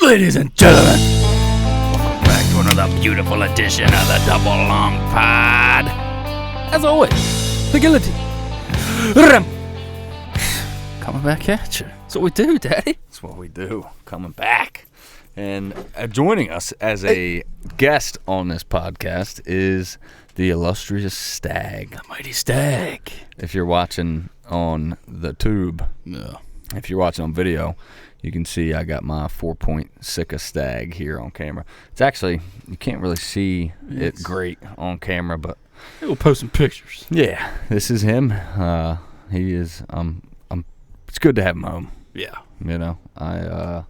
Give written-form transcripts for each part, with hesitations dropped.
Ladies and gentlemen, welcome back to another beautiful edition of the Double Long Pod. As always, the guillotine. Coming back at you. That's what we do, Daddy. That's what we do. Coming back. And joining us as a guest on this podcast is the illustrious Stag. The mighty Stag. If you're watching on the tube, No. if you're watching on video, you can see I got my 4-point Sika Stag here on camera. It's actually, you can't really see it great on camera, but We'll post some pictures. yeah, this is him. He is, it's good to have him home. Yeah. You know, I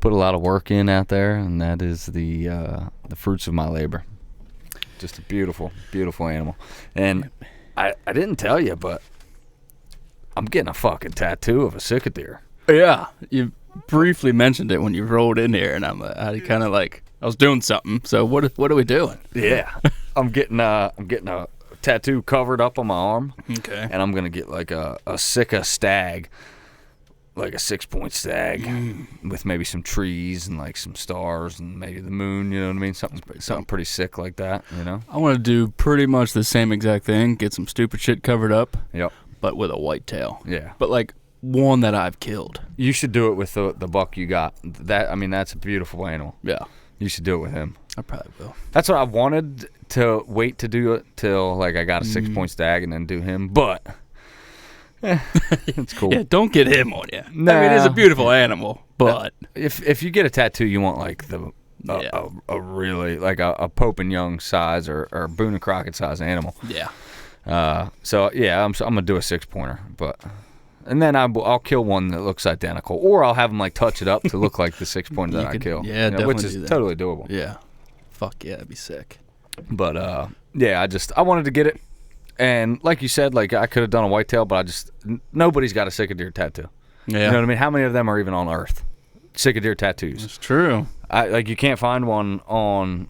put a lot of work in out there, and that is the fruits of my labor. Just a beautiful, beautiful animal. And I didn't tell you, but I'm getting a fucking tattoo of a Sika deer. Yeah. You briefly mentioned it when you rolled in here, and I kind of like, I was doing something. So what are we doing? Yeah, I'm getting a tattoo covered up on my arm. Okay. And I'm gonna get like a Sika Stag, like a 6-point Stag, with maybe some trees and like some stars and maybe the moon. You know what I mean? Something pretty sick like that. You know. I want to do pretty much the same exact thing. Get some stupid shit covered up. Yep. But with a white tail. Yeah. But like one that I've killed. You should do it with the buck you got. That's a beautiful animal. Yeah. You should do it with him. I probably will. That's what I wanted to wait to do it till like I got a 6-point Stag and then do him, but it's cool. Yeah, don't get him on you. Nah. I mean, it is a beautiful animal, but If you get a tattoo, you want like a really like a Pope and Young size or Boone and Crockett size animal. yeah. So yeah, I'm gonna do a 6-pointer, but. And then I'll kill one that looks identical, or I'll have them like touch it up to look like the 6-pointer that I kill. Yeah, definitely which do is that. totally doable. Yeah. Fuck yeah, that'd be sick. But yeah, I wanted to get it, and like you said, like I could have done a whitetail, but nobody's got a Sika deer tattoo. Yeah. You know what I mean? How many of them are even on Earth? Sika deer tattoos. It's true. Like you can't find one online.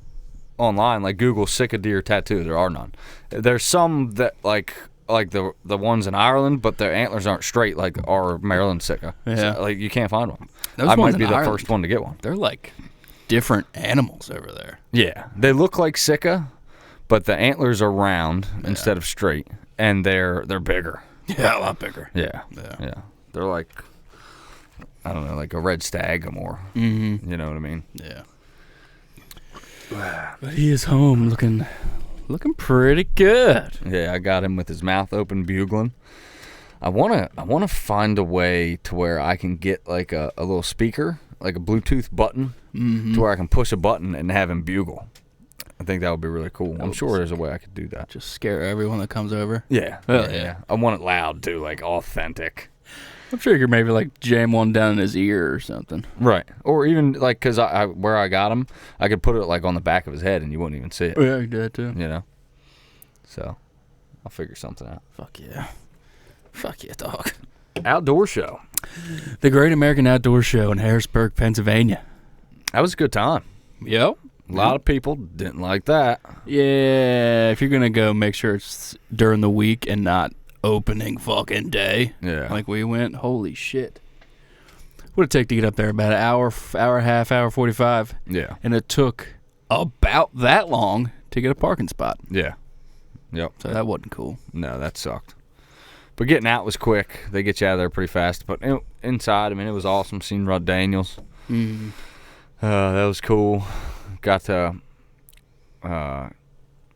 Like Google Sika deer tattoo. There are none. There's some that like the ones in Ireland, but their antlers aren't straight like our Maryland Sika. Yeah. So, like you can't find one. Those I ones might be in the Ireland, first one to get one. They're like different animals over there. Yeah, they look like Sika, but the antlers are round instead of straight, and they're bigger. Yeah, a lot bigger. Yeah. They're like, I don't know, like a red stag or more. Mm-hmm. You know what I mean? Yeah. But he is home looking pretty good. Yeah, I got him with his mouth open bugling. I wanna find a way to where I can get like a little speaker, like a Bluetooth button, to where I can push a button and have him bugle. I think that would be really cool. I'm sure there's a way I could do that. Just scare everyone that comes over. Yeah. Hell yeah. I want it loud too, like authentic. I'm sure you could maybe like jam one down in his ear or something. Right. Or even like, cause I where I got him, I could put it like on the back of his head and you wouldn't even see it. Yeah, you do that too. You know. So, I'll figure something out. Fuck yeah. Fuck yeah, dog. Outdoor show. The Great American Outdoor Show in Harrisburg, Pennsylvania. That was a good time. Yep. A lot of people didn't like that. Yeah, if you're going to go, make sure it's during the week and not opening fucking day. Yeah. Like we went. Holy shit. What did it take to get up there? About an hour and a half, hour 45. Yeah. And it took about that long to get a parking spot. Yeah. Yep. So that wasn't cool. No, that sucked. But getting out was quick. They get you out of there pretty fast. But inside, I mean, it was awesome. Seen Rudd Daniels. Mm. That was cool. Got to go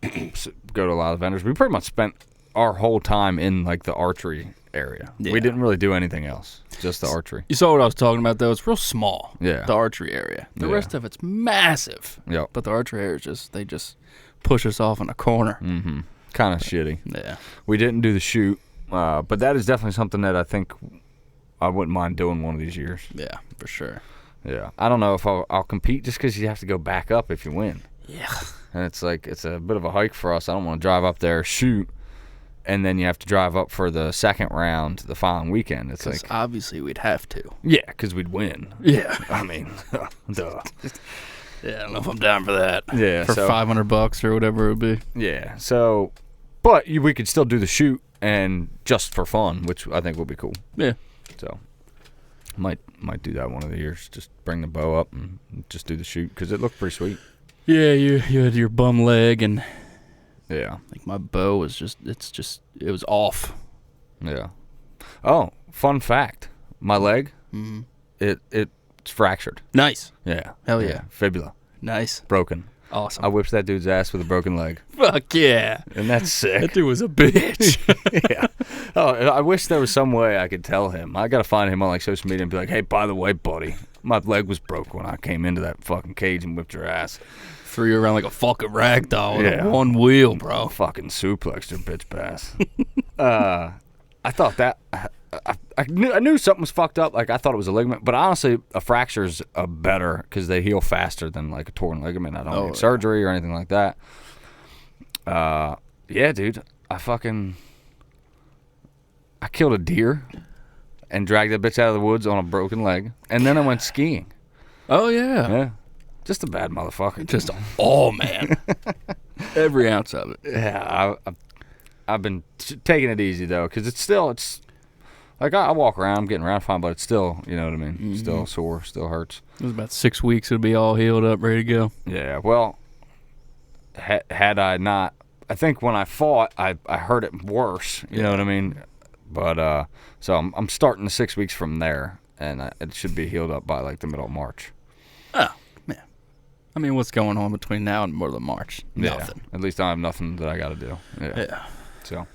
to a lot of vendors. We pretty much spent our whole time in like the archery area. Yeah. We didn't really do anything else. Just the archery. You saw what I was talking about, though. It's real small. Yeah. The archery area. The Yeah. rest of it's massive. Yep. But the archery area is they just push us off in a corner. Mm-hmm. Kind of shitty. Yeah. We didn't do the shoot, but that is definitely something that I think I wouldn't mind doing one of these years. Yeah, for sure. Yeah. I don't know if I'll compete just because you have to go back up if you win. Yeah. And it's like, it's a bit of a hike for us. I don't want to drive up there, shoot, and then you have to drive up for the second round the following weekend. It's like, obviously we'd have to. yeah, because we'd win. Yeah. I mean, duh. Yeah, I don't know if I'm down for that. Yeah. For so, $500 or whatever it would be. yeah. So, but we could still do the shoot and just for fun, which I think would be cool. Yeah. So, Might do that one of the years. Just bring the bow up and just do the shoot because it looked pretty sweet. Yeah, you had your bum leg, and Yeah. like my bow was it was off. Yeah. Oh, fun fact. My leg, it's fractured. Nice. Yeah. Hell yeah. Fibula. Nice. Broken. Awesome. I whipped that dude's ass with a broken leg. Fuck yeah. And that's sick. That dude was a bitch. Yeah. Oh, I wish there was some way I could tell him. I got to find him on like social media and be like, hey, by the way, buddy, my leg was broke when I came into that fucking cage and whipped your ass. Threw you around like a fucking rag doll with one wheel, bro. Fucking suplexed your bitch ass. I thought that I knew something was fucked up. Like I thought it was a ligament, but honestly, a fracture's better because they heal faster than like a torn ligament. I don't need surgery or anything like that. Yeah, dude, I killed a deer and dragged that bitch out of the woods on a broken leg, and then I went skiing. Oh yeah, yeah, just a bad motherfucker. Just man, every ounce of it. Yeah, I've been taking it easy though, because it's like I walk around, I'm getting around fine, but it's still, you know what I mean? Mm-hmm. Still sore, still hurts. It was about 6 weeks, it'll be all healed up, ready to go. Yeah, well, had I not, I think when I fought, I hurt it worse, you know what I mean? But, so I'm starting the 6 weeks from there, and it should be healed up by like the middle of March. Oh, man. I mean, what's going on between now and middle of March? Nothing. Yeah, at least I have nothing that I got to do. Yeah. So,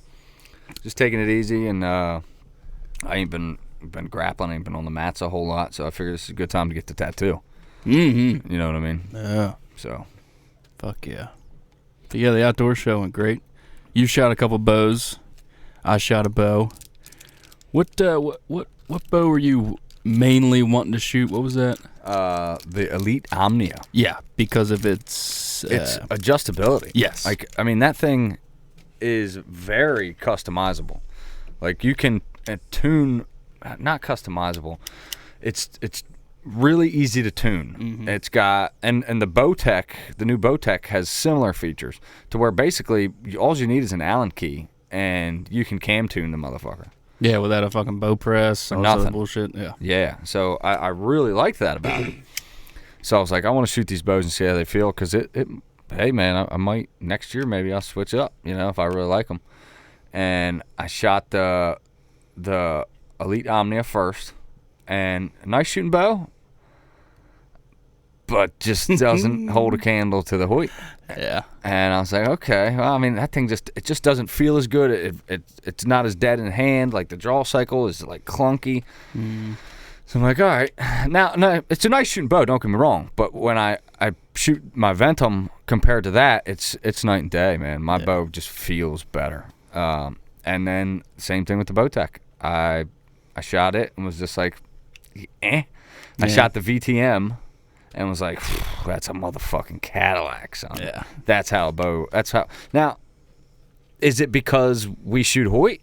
just taking it easy, and I ain't been grappling, I ain't been on the mats a whole lot, so I figured this is a good time to get the tattoo. Mm-hmm. You know what I mean? Yeah. So. Fuck yeah. But yeah, the outdoor show went great. You shot a couple bows. I shot a bow. What bow were you mainly wanting to shoot? What was that? The Elite Omnia. Yeah, because of its adjustability. Yes. Like, I mean, that thing is very customizable. Like, you can tune, not customizable. It's really easy to tune. Mm-hmm. It's got, and the Bowtech, the new Bowtech has similar features to where basically all you need is an Allen key and you can cam tune the motherfucker. Yeah, without a fucking bow press or nothing. Bullshit. Yeah. Yeah. So I really like that about it. So I was like, I want to shoot these bows and see how they feel, because hey man, I might next year maybe I'll switch up, you know, if I really like them. And I shot the Elite Omnia first, and a nice shooting bow, but just doesn't hold a candle to the Hoyt. Yeah. And I was like, okay, well, I mean, that thing it just doesn't feel as good. It's not as dead in hand. Like the draw cycle is like clunky. Mm. So I'm like, all right, now it's a nice shooting bow. Don't get me wrong, but when I shoot my Ventum compared to that, it's night and day, man. My bow just feels better. And then same thing with the Bowtech. I shot it and was just like, eh. I shot the VTM and was like, that's a motherfucking Cadillac, son. Yeah. That's how. Now, is it because we shoot Hoyt?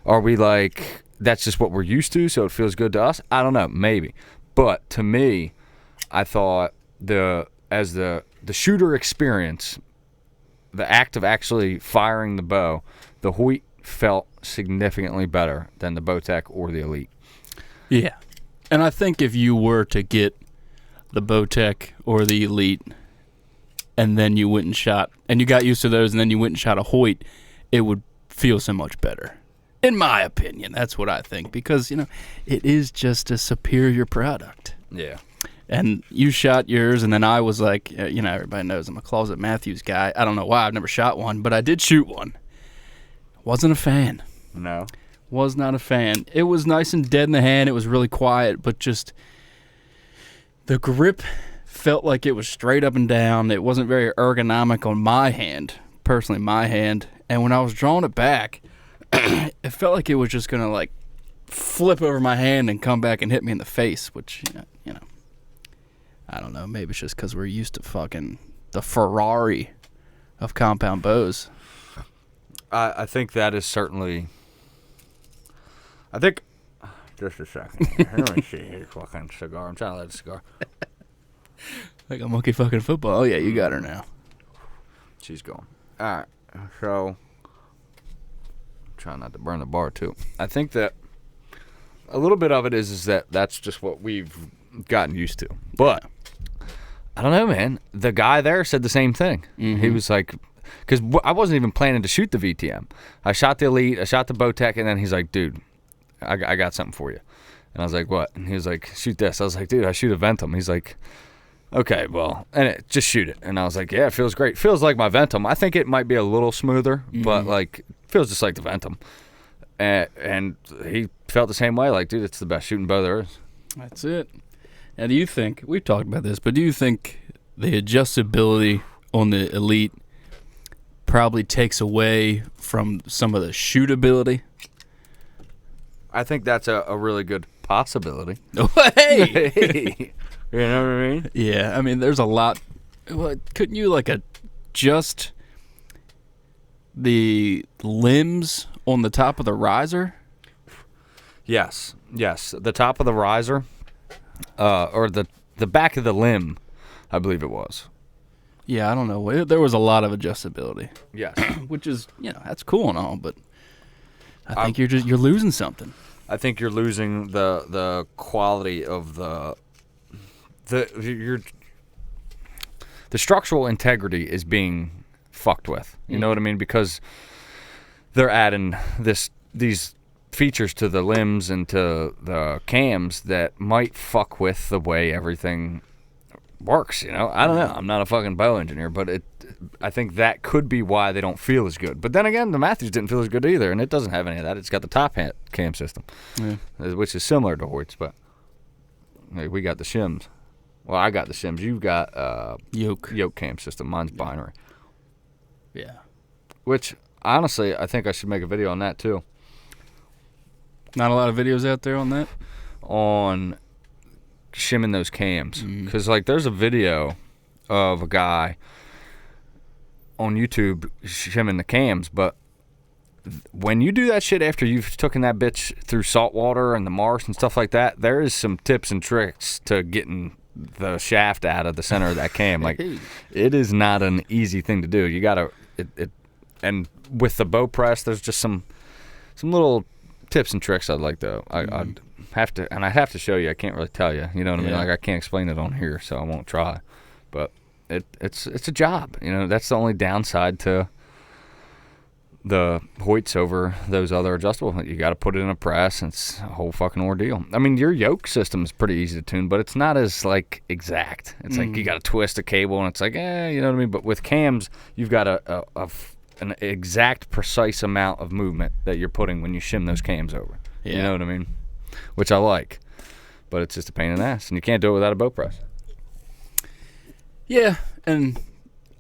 Are we like, that's just what we're used to, so it feels good to us? I don't know, maybe. But to me, I thought as the shooter experience, the act of actually firing the bow, the Hoyt felt significantly better than the Bowtech or the Elite. Yeah. And I think if you were to get the Bowtech or the Elite and then you went and shot, and you got used to those and then you went and shot a Hoyt, it would feel so much better. In my opinion, that's what I think, because, you know, it is just a superior product. Yeah. And you shot yours, and then I was like, you know, everybody knows I'm a Closet Matthews guy. I don't know why, I've never shot one, but I did shoot one. Wasn't a fan. No. Was not a fan. It was nice and dead in the hand. It was really quiet, but just the grip felt like it was straight up and down. It wasn't very ergonomic on my hand, personally my hand. And when I was drawing it back, it felt like it was just going to like flip over my hand and come back and hit me in the face, which, you know, I don't know. Maybe it's just because we're used to fucking the Ferrari of compound bows. I think that is certainly. I think. Just a second. Let me see here. Fucking cigar. I'm trying to light a cigar. Like a monkey fucking football. Oh, yeah, you got her now. She's going. All right. So. Try not to burn the bar, too. I think that a little bit of it is that's just what we've gotten used to. But I don't know, man. The guy there said the same thing. Mm-hmm. He was like, because I wasn't even planning to shoot the VTM. I shot the Elite, I shot the Bowtech, and then he's like, dude, I got something for you. And I was like, what? And he was like, shoot this. I was like, dude, I shoot a Ventum. He's like, okay, well, just shoot it. And I was like, yeah, it feels great. Feels like my Ventum. I think it might be a little smoother, but like, feels just like the Ventum. And he felt the same way. Like, dude, it's the best shooting bow there is. That's it. Now, do you think, we've talked about this, but do you think the adjustability on the Elite probably takes away from some of the shootability? I think that's a really good possibility. Hey! You know what I mean? Yeah, I mean, there's a lot. Well, couldn't you, like, adjust the limbs on the top of the riser? Yes. The top of the riser, or the back of the limb, I believe it was. Yeah, I don't know. There was a lot of adjustability. Yes. Which is, that's cool and all, but I think you're losing something. I think you're losing the quality of the structural integrity is being fucked with. You know what I mean? Because they're adding these features to the limbs and to the cams that might fuck with the way everything works. I don't know. I'm not a fucking bow engineer, but I think that could be why they don't feel as good. But then again, the Matthews didn't feel as good either, and it doesn't have any of that. It's got the top hat cam system, which is similar to Hoyt's, but we got the shims. Well, I got the shims. You've got yoke cam system. Mine's binary. Yeah. Which, honestly, I think I should make a video on that, too. Not a lot of videos out there on that? On shimming those cams. Because, there's a video of a guy on YouTube shimming the cams, but when you do that shit after you've taken that bitch through salt water and the marsh and stuff like that, there is some tips and tricks to getting the shaft out of the center of that cam. It is not an easy thing to do. You gotta and with the bow press, there's just some little tips and tricks I'd like to I'd have to show you. I can't really tell you. You know what I mean? I can't explain it on here, so I won't try. But it's a job. That's the only downside to the Hoyts over those other adjustable. You got to put it in a press, and it's a whole fucking ordeal. I mean, your yoke system is pretty easy to tune, but it's not as exact. It's like you got to twist a cable, and it's you know what I mean. But with cams, you've got an exact, precise amount of movement that you're putting when you shim those cams over. Yeah. You know what I mean? Which I like, but it's just a pain in the ass, and you can't do it without a bow press. Yeah, and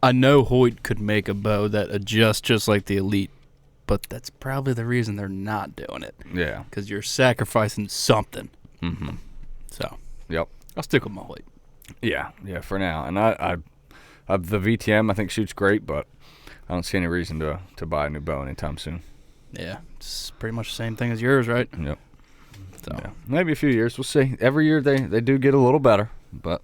I know Hoyt could make a bow that adjusts just like the Elite, but that's probably the reason they're not doing it. Yeah. Because you're sacrificing something. Mm-hmm. So. Yep. I'll stick with my Hoyt. Yeah, for now. And I the VTM I think shoots great, but I don't see any reason to buy a new bow anytime soon. Yeah, it's pretty much the same thing as yours, right? Yep. So yeah. Maybe a few years. We'll see. Every year they do get a little better, but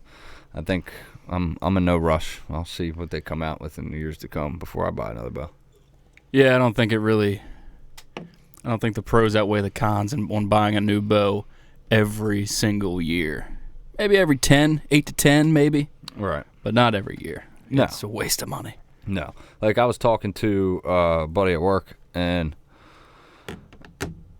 I think I'm in no rush. I'll see what they come out with in the years to come before I buy another bow. Yeah, I don't think the pros outweigh the cons on buying a new bow every single year. Maybe every 8 to 10 maybe. Right. But not every year. No. It's a waste of money. No. I was talking to a buddy at work, and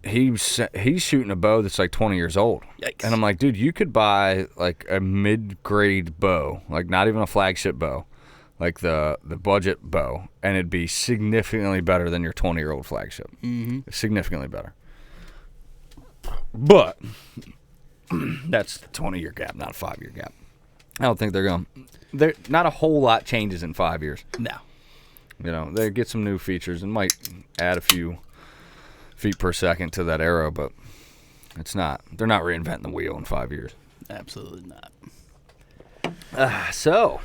he's shooting a bow that's 20 years old. Yikes. And I'm like, dude, you could buy a mid-grade bow, not even a flagship bow, the budget bow, and it'd be significantly better than your 20-year-old flagship. Mm-hmm. Significantly better. But that's a 20-year gap, not a 5-year gap. I don't think they're not a whole lot changes in 5 years. No. They get some new features and might add a few feet per second to that arrow, but they're not reinventing the wheel in 5 years. Absolutely not. So,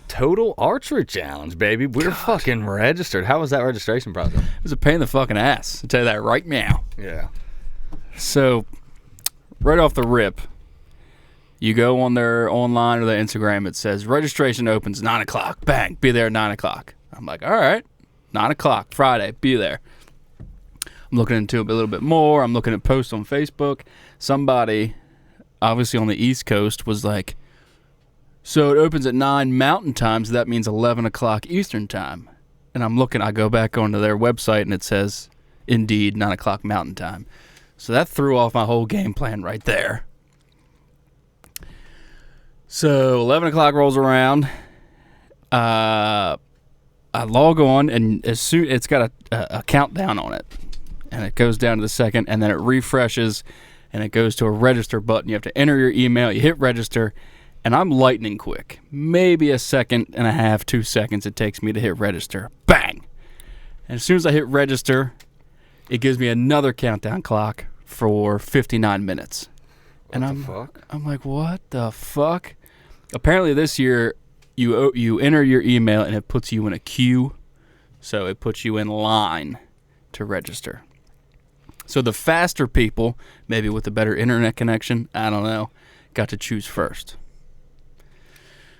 Total Archery Challenge, baby. We're fucking registered. How was that registration process? It was a pain in the fucking ass. I'll tell you that right now. Yeah. So, right off the rip, you go on their online or their Instagram, it says registration opens 9 o'clock. Bang, be there at 9 o'clock. I'm like, all right, 9 o'clock, Friday, be there. I'm looking into it a little bit more. I'm looking at posts on Facebook. Somebody, obviously on the East Coast, was like, so it opens at 9 Mountain Time, so that means 11 o'clock Eastern Time. And I'm looking, I go back onto their website, and it says, indeed, 9 o'clock Mountain Time. So that threw off my whole game plan right there. So 11 o'clock rolls around. I log on, and as soon it's got a countdown on it. And it goes down to the second, and then it refreshes, and it goes to a register button. You have to enter your email. You hit register. And I'm lightning quick. Maybe a second and a half, 2 seconds it takes me to hit register. Bang! And as soon as I hit register, it gives me another countdown clock for 59 minutes. I'm like, what the fuck? Apparently this year, you enter your email and it puts you in a queue. So it puts you in line to register. So the faster people, maybe with a better internet connection, I don't know, got to choose first.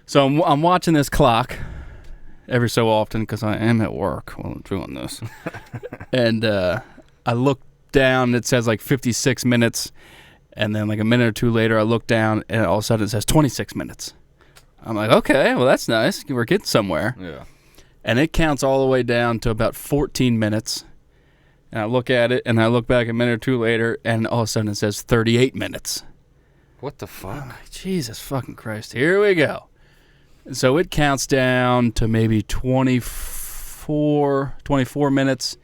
So I'm watching this clock every so often because I am at work while I'm doing this. And I look down, it says like 56 minutes. And then like a minute or two later, I look down and all of a sudden it says 26 minutes. I'm like, okay, well, that's nice. We're getting somewhere. Yeah. And it counts all the way down to about 14 minutes. And I look at it and I look back a minute or two later and all of a sudden it says 38 minutes. What the fuck? Oh, Jesus fucking Christ. Here we go. So it counts down to maybe 24 minutes,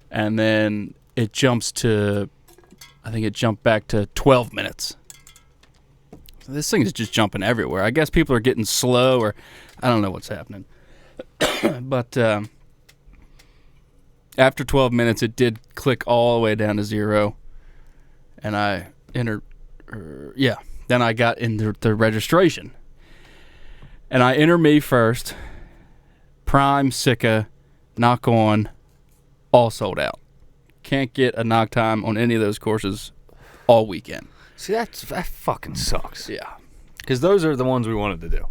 and then it jumps to, I think it jumped back to 12 minutes. So this thing is just jumping everywhere. I guess people are getting slow, or I don't know what's happening. But after 12 minutes, it did click all the way down to 0, and I entered, then I got into the registration. And I enter me first. Prime, Sika, Knock On, all sold out. Can't get a knock time on any of those courses all weekend. See, that fucking sucks. Yeah. Because those are the ones we wanted to do.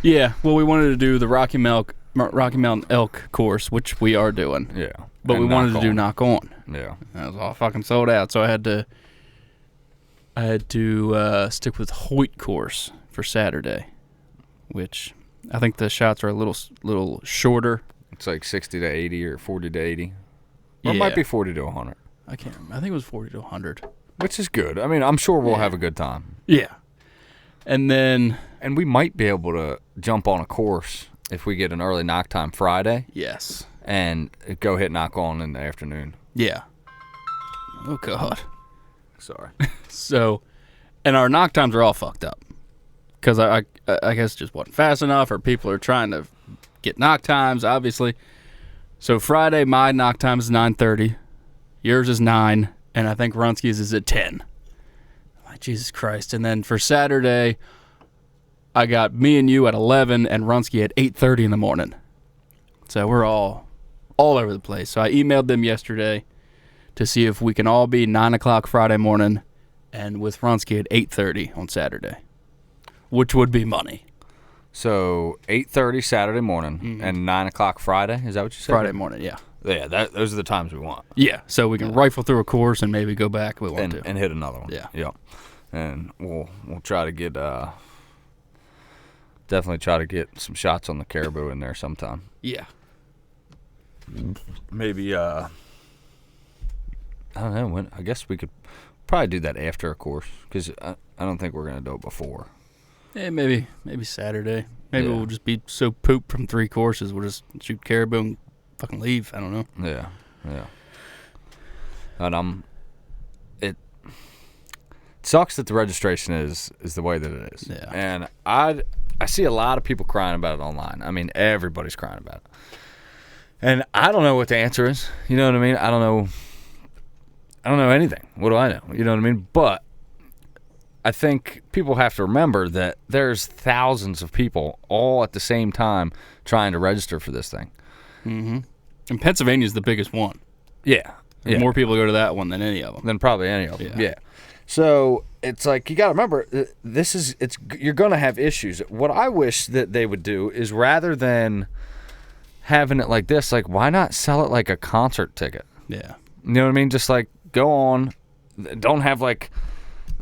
Yeah, well, we wanted to do the Rocky Mountain Elk course, which we are doing. Yeah. But we wanted to do Knock On. Yeah. That was all fucking sold out, so I had to stick with Hoyt course for Saturday, which I think the shots are a little shorter. It's like 60 to 80 or 40 to 80. Or it Yeah. might be 40 to 100. I can't remember. I think it was 40 to 100. Which is good. I mean, I'm sure we'll have a good time. Yeah. And then... And we might be able to jump on a course if we get an early knock time Friday. Yes. And go hit Knock On in the afternoon. Yeah. Oh, God. Sorry. So, and our knock times are all fucked up. Because I guess it just wasn't fast enough, or people are trying to get knock times, obviously. So Friday, my knock time is 9:30. Yours is 9. And I think Runsky's is at 10. Like, Jesus Christ. And then for Saturday, I got me and you at 11 and Runsky at 8:30 in the morning. So we're all over the place. So I emailed them yesterday to see if we can all be 9 o'clock Friday morning and with Runsky at 8:30 on Saturday, which would be money. So 8:30 Saturday morning and 9 o'clock Friday. Is that what you said? Friday morning, yeah. Yeah, those are the times we want. Yeah, so we can rifle through a course and maybe go back if we want to. And hit another one. Yeah. Yep. And we'll try to get definitely try to get some shots on the caribou in there sometime. Yeah. Maybe I don't know, I guess we could probably do that after a course because I don't think we're going to do it before. Yeah, maybe Saturday. Maybe Yeah. we'll just be so pooped from 3 courses we'll just shoot caribou and fucking leave. I don't know. Yeah. And it sucks that the registration is the way that it is. Yeah. And I see a lot of people crying about it online. I mean, everybody's crying about it. And I don't know what the answer is. You know what I mean? I don't know anything. What do I know? You know what I mean? But I think people have to remember that there's thousands of people all at the same time trying to register for this thing. Mm-hmm. And Pennsylvania's the biggest one. Yeah. There's more people go to that one than any of them. Than probably any of them. Yeah. Yeah. So it's like you got to remember you're going to have issues. What I wish that they would do is rather than having it like this, like why not sell it like a concert ticket? Yeah. You know what I mean? Just like go on. Don't have like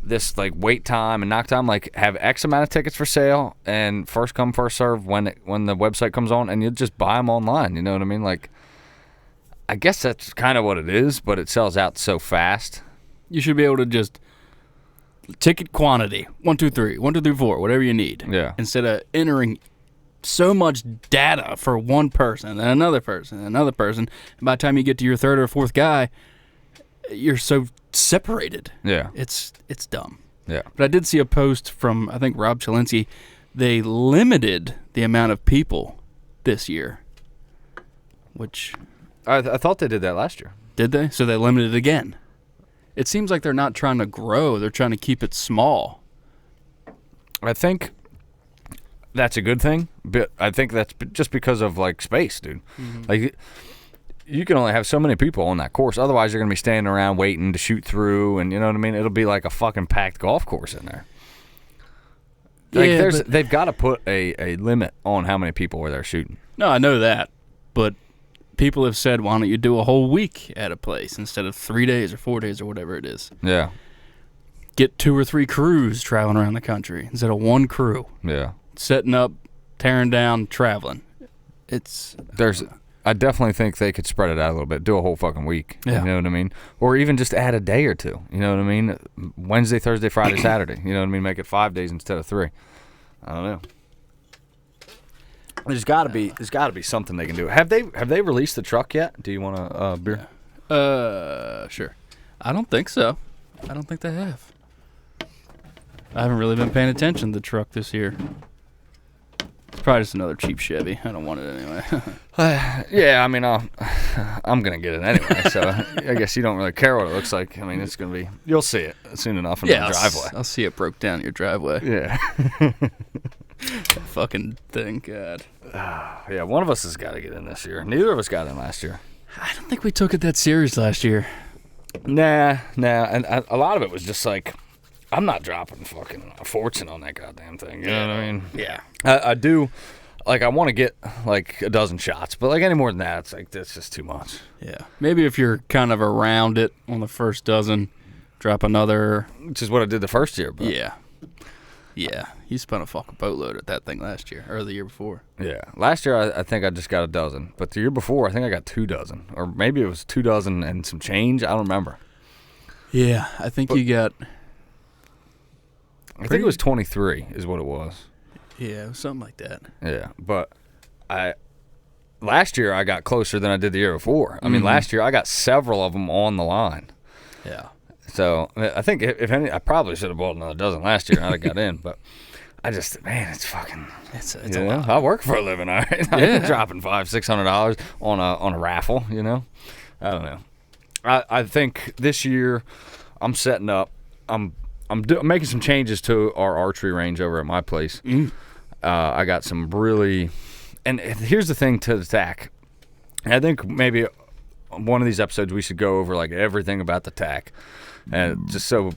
this like wait time and knock time. Like have X amount of tickets for sale and first come first serve when the website comes on, and you just buy them online. You know what I mean? Like I guess that's kind of what it is, but it sells out so fast. You should be able to just ticket quantity 1, 2, 3, 1, 2, 3, 4, whatever you need. Yeah. Instead of entering so much data for one person and another person and another person, and by the time you get to your third or fourth guy, you're so separated. Yeah. It's dumb. Yeah. But I did see a post from, I think, Rob Chalinsky. They limited the amount of people this year, which... I thought they did that last year. Did they? So they limited it again. It seems like they're not trying to grow. They're trying to keep it small. I think that's a good thing, but I think that's just because of, like, space, dude. Mm-hmm. Like, you can only have so many people on that course. Otherwise, you're going to be standing around waiting to shoot through, and you know what I mean? It'll be like a fucking packed golf course in there. Like, they've got to put a limit on how many people are there shooting. No, I know that, but people have said, why don't you do a whole week at a place instead of 3 days or 4 days or whatever it is? Yeah. Get 2 or 3 crews traveling around the country instead of one crew. Yeah. Setting up, tearing down, traveling. I definitely think they could spread it out a little bit, do a whole fucking week. Yeah. You know what I mean? Or even just add a day or two. You know what I mean? Wednesday, Thursday, Friday, Saturday. You know what I mean? Make it 5 days instead of 3. I don't know. There's got to be something they can do. Have they released the truck yet? Do you want a beer? Sure. I don't think so. I don't think they have. I haven't really been paying attention to the truck this year. It's probably just another cheap Chevy. I don't want it anyway. Yeah, I mean, I'm going to get it anyway, so I guess you don't really care what it looks like. I mean, it's going to be, you'll see it soon enough in the driveway. I'll see it broke down your driveway. Yeah. That fucking thing, God. Yeah, one of us has got to get in this year. Neither of us got in last year. I don't think we took it that serious last year. Nah, and a lot of it was just like, I'm not dropping fucking a fortune on that goddamn thing. You know what I mean? Yeah. I do, like, I want to get, like, a dozen shots. But, like, any more than that, it's like, that's just too much. Yeah. Maybe if you're kind of around it on the first dozen, drop another. Which is what I did the first year. But. Yeah. Yeah. You spent a fucking boatload at that thing last year, or the year before. Yeah. Last year, I think I just got a dozen. But the year before, I think I got 2 dozen. Or maybe it was 2 dozen and some change. I don't remember. Yeah. I think you got... I think it was 23 is what it was. Yeah, it was something like that. Yeah, but last year I got closer than I did the year before. I mean, last year I got several of them on the line. Yeah. So I think if any, I probably should have bought another dozen last year and I'd have got in. But I just, man, it's fucking. It's a lot. I work for a living, all right. I'm dropping $500-$600 on a raffle. You know, I don't know. I think this year I'm setting up. I'm making some changes to our archery range over at my place. I got some really, and here's the thing to the tack. I think maybe one of these episodes we should go over like everything about the tack, and just so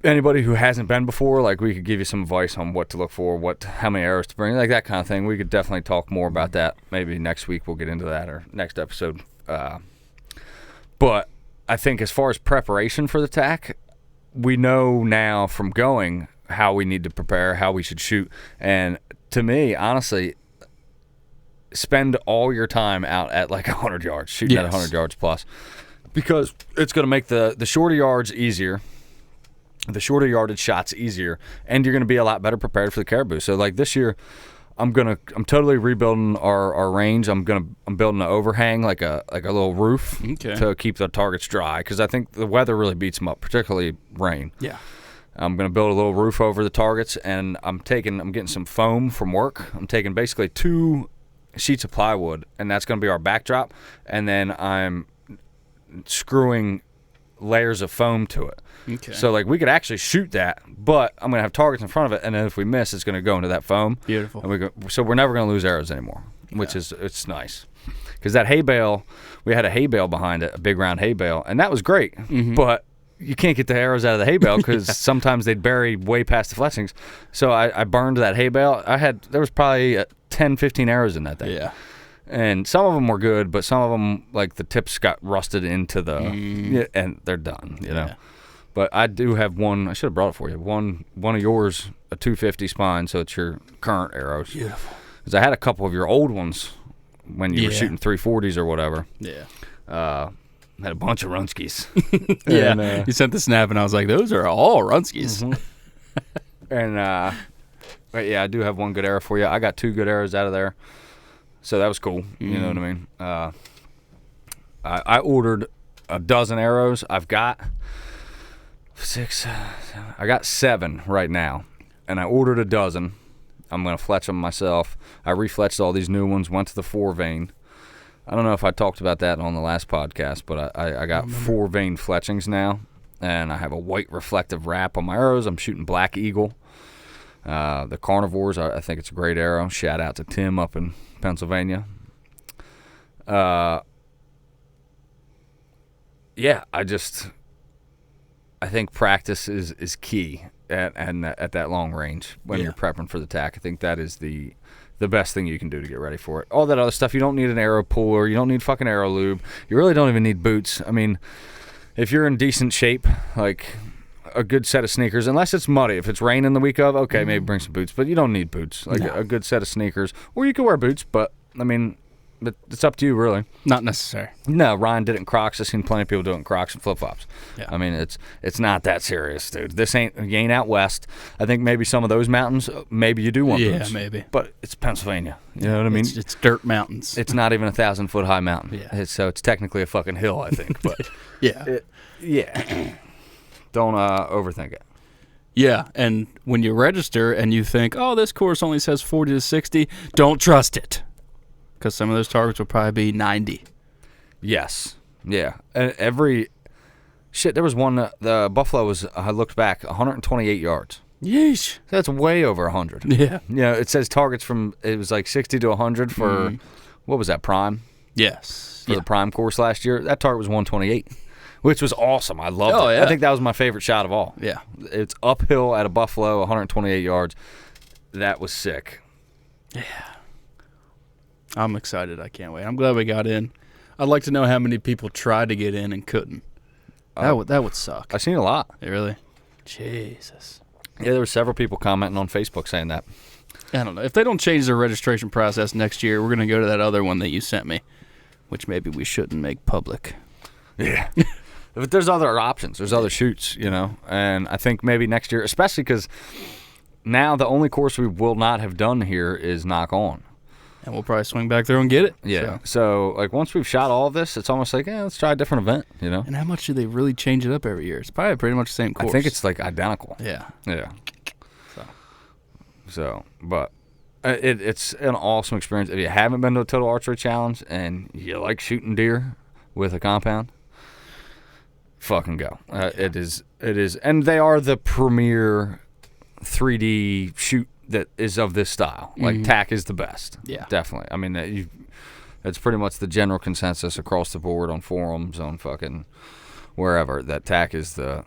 anybody who hasn't been before, like we could give you some advice on what to look for, how many arrows to bring, like that kind of thing. We could definitely talk more about that. Maybe next week we'll get into that, or next episode. But I think as far as preparation for the tack, we know now from going how we need to prepare, how we should shoot. And to me, honestly, spend all your time out at like 100 yards, shooting at 100 yards plus. Because it's going to make the shorter yards easier, the shorter yardage shots easier, and you're going to be a lot better prepared for the caribou. So like this year, I'm totally rebuilding our range. I'm building an overhang, like a little roof, to keep the targets dry, because I think the weather really beats them up, particularly rain. Yeah. I'm gonna build a little roof over the targets, and I'm getting some foam from work. I'm taking basically 2 sheets of plywood, and that's gonna be our backdrop, and then I'm screwing layers of foam to it. Okay. So like we could actually shoot that, but I'm gonna have targets in front of it, and then if we miss, it's gonna go into that foam. Beautiful. And so we're never gonna lose arrows anymore, which is it's nice. Because that hay bale, we had a hay bale behind it, a big round hay bale, and that was great. But you can't get the arrows out of the hay bale because sometimes they'd bury way past the fletchings. So I burned that hay bale. There was probably 10, 15 arrows in that thing. Yeah. And some of them were good, but some of them, like, the tips got rusted into the, and they're done, you know. But I do have one. I should have brought it for you. One of yours, a 250 spine, so it's your current arrows. Beautiful. Because I had a couple of your old ones when you were shooting 340s or whatever. Yeah. Had a bunch of Runskis. Yeah. And, you sent the snap, and I was like, those are all Runskis. And, but yeah, I do have one good arrow for you. I got 2 good arrows out of there. So that was cool. You know what I mean? I ordered a dozen arrows. I've got 6. I got 7 right now. And I ordered a dozen. I'm going to fletch them myself. I refletched all these new ones, went to the 4 vein. I don't know if I talked about that on the last podcast, but I got 4 vein fletchings now. And I have a white reflective wrap on my arrows. I'm shooting Black Eagle. The Carnivores, I think it's a great arrow. Shout out to Tim up in Pennsylvania. Yeah, I think practice is key at that long range when you're prepping for the tack. I think that is the best thing you can do to get ready for it. All that other stuff, you don't need an arrow puller. You don't need fucking arrow lube. You really don't even need boots. I mean, if you're in decent shape, like a good set of sneakers, unless it's muddy. If it's raining the week of, okay, maybe bring some boots. But you don't need boots. Like a good set of sneakers. Or you can wear boots, but, I mean, it's up to you, really. Not necessary. No, Ryan did it in Crocs. I've seen plenty of people do it in Crocs and flip-flops. Yeah. I mean, it's not that serious, dude. You ain't out west. I think maybe some of those mountains, maybe you do want boots. Yeah, maybe. But it's Pennsylvania. You know what I mean? It's dirt mountains. It's not even a 1,000-foot high mountain. Yeah. So it's technically a fucking hill, I think. But yeah. Don't overthink it. Yeah, and when you register and you think, oh, this course only says 40 to 60, don't trust it. Because some of those targets will probably be 90. Yes. Yeah. There was one, the Buffalo was, I looked back, 128 yards. Yeesh. That's way over 100. Yeah. You know, it says targets from, it was like 60 to 100 for, what was that, Prime? Yes. For the Prime course last year. That target was 128, which was awesome. I loved it. Yeah. I think that was my favorite shot of all. Yeah. It's uphill at a Buffalo, 128 yards. That was sick. Yeah. I'm excited. I can't wait. I'm glad we got in. I'd like to know how many people tried to get in and couldn't. That would suck. I've seen a lot. Really? Jesus. Yeah, there were several people commenting on Facebook saying that. I don't know. If they don't change their registration process next year, we're going to go to that other one that you sent me, which maybe we shouldn't make public. Yeah. But there's other options. There's other shoots, you know. And I think maybe next year, especially because now the only course we will not have done here is Knock On. And we'll probably swing back there and get it. Yeah. So like, once we've shot all of this, it's almost like, let's try a different event, you know? And how much do they really change it up every year? It's probably pretty much the same course. I think it's like identical. Yeah. Yeah. So, but it's an awesome experience. If you haven't been to a Total Archery Challenge and you like shooting deer with a compound, fucking go. It is, and they are the premier 3D shoot that is of this style. Like, TAC is the best. Yeah. Definitely. I mean, it's pretty much the general consensus across the board on forums, on fucking wherever, that TAC is the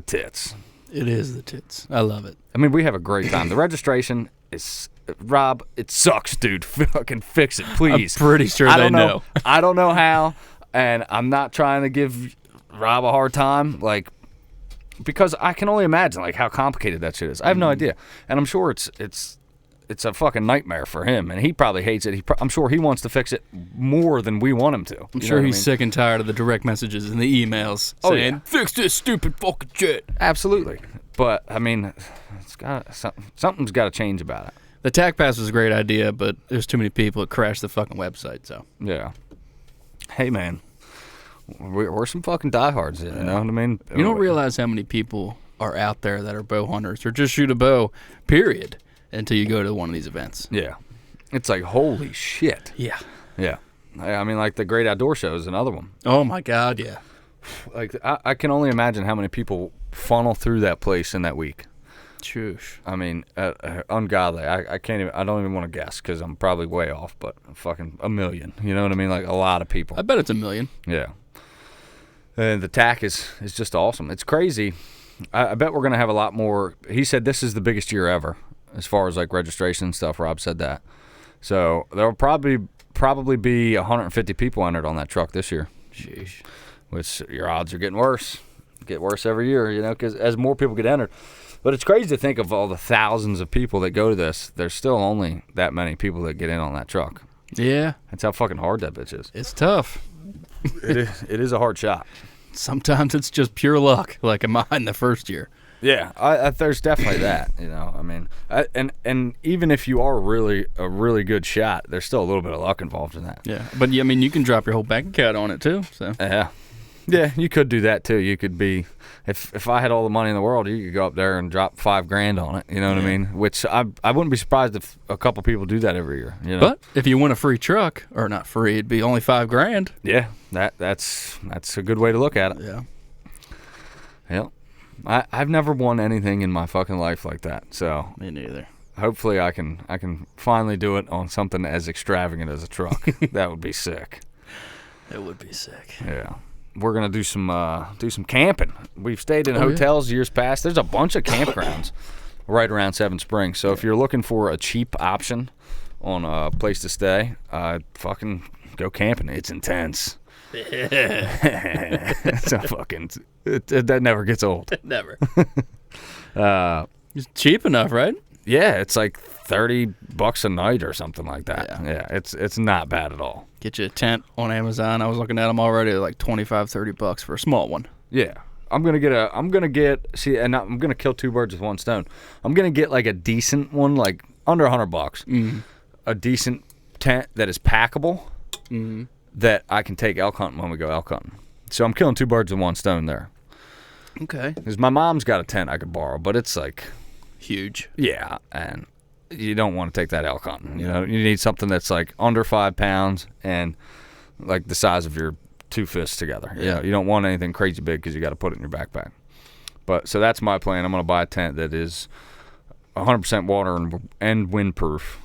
tits. It is the tits. I love it. I mean, we have a great time. The registration is, Rob, it sucks, dude. Fucking fix it, please. I'm pretty sure they know. I don't know how, and I'm not trying to give Rob a hard time, like, because I can only imagine, like, how complicated that shit is. I have no idea. And I'm sure it's a fucking nightmare for him, and he probably hates it. I'm sure he wants to fix it more than we want him to. I'm sure he's sick and tired of the direct messages and the emails saying, fix this stupid fucking shit. Absolutely. But, I mean, something's got to change about it. The TAC Pass was a great idea, but there's too many people that crashed the fucking website, so. Yeah. Hey, man. We're some fucking diehards, you know what I mean? You don't realize how many people are out there that are bow hunters or just shoot a bow, period, until you go to one of these events. Yeah. It's like, holy shit. Yeah. Yeah. I mean, like, the Great Outdoor Show is another one. Oh, my God, yeah. Like, I can only imagine how many people funnel through that place in that week. Choosh. I mean, ungodly. I can't even, I don't even want to guess because I'm probably way off, but fucking 1 million. You know what I mean? Like, a lot of people. I bet it's 1 million. Yeah. And the TAC is just awesome. It's crazy. I bet we're going to have a lot more. He said this is the biggest year ever as far as, like, registration and stuff. Rob said that. So there'll probably probably be 150 people entered on that truck this year. Sheesh. Which your odds are getting worse. Get worse every year, because as more people get entered. But it's crazy to think of all the thousands of people that go to this. There's still only that many people that get in on that truck. Yeah. That's how fucking hard that bitch is. It's tough. It is a hard shot. Sometimes it's just pure luck, like in mine the first year. Yeah, there's definitely that. I mean, and even if you are a really good shot, there's still a little bit of luck involved in that. Yeah, but I mean, you can drop your whole bank account on it too. So yeah, you could do that too. You could be, if I had all the money in the world, you could go up there and drop $5,000 on it. You know what I mean? Which I wouldn't be surprised if a couple people do that every year. But if you win a free truck, or not free, it'd be only $5,000. Yeah, that's a good way to look at it. Yeah. Yep. I've never won anything in my fucking life like that. So Me neither. hopefully I can finally do it on something as extravagant as a truck. That would be sick. It would be sick. Yeah. We're gonna do some camping. We've stayed in hotels years past. There's a bunch of campgrounds right around Seven Springs. So if you're looking for a cheap option on a place to stay, fucking go camping. It's intense. It's a fucking that never gets old. Never. It's cheap enough, right? Yeah, it's like $30 a night or something like that. Yeah, it's not bad at all. Get you a tent on Amazon. I was looking at them already, like $25-$30 for a small one. Yeah, I'm gonna kill two birds with one stone. I'm gonna get like a decent one, like under $100. Mm-hmm. A decent tent that is packable, that I can take elk hunting when we go elk hunting. So I'm killing two birds with one stone there. Okay. Because my mom's got a tent I could borrow, but it's like huge. Yeah, and you don't want to take that elk hunting. You need something that's like under 5 pounds and like the size of your two fists together. Yeah. You don't want anything crazy big because you got to put it in your backpack. But so that's my plan. I'm going to buy a tent that is 100% water and windproof.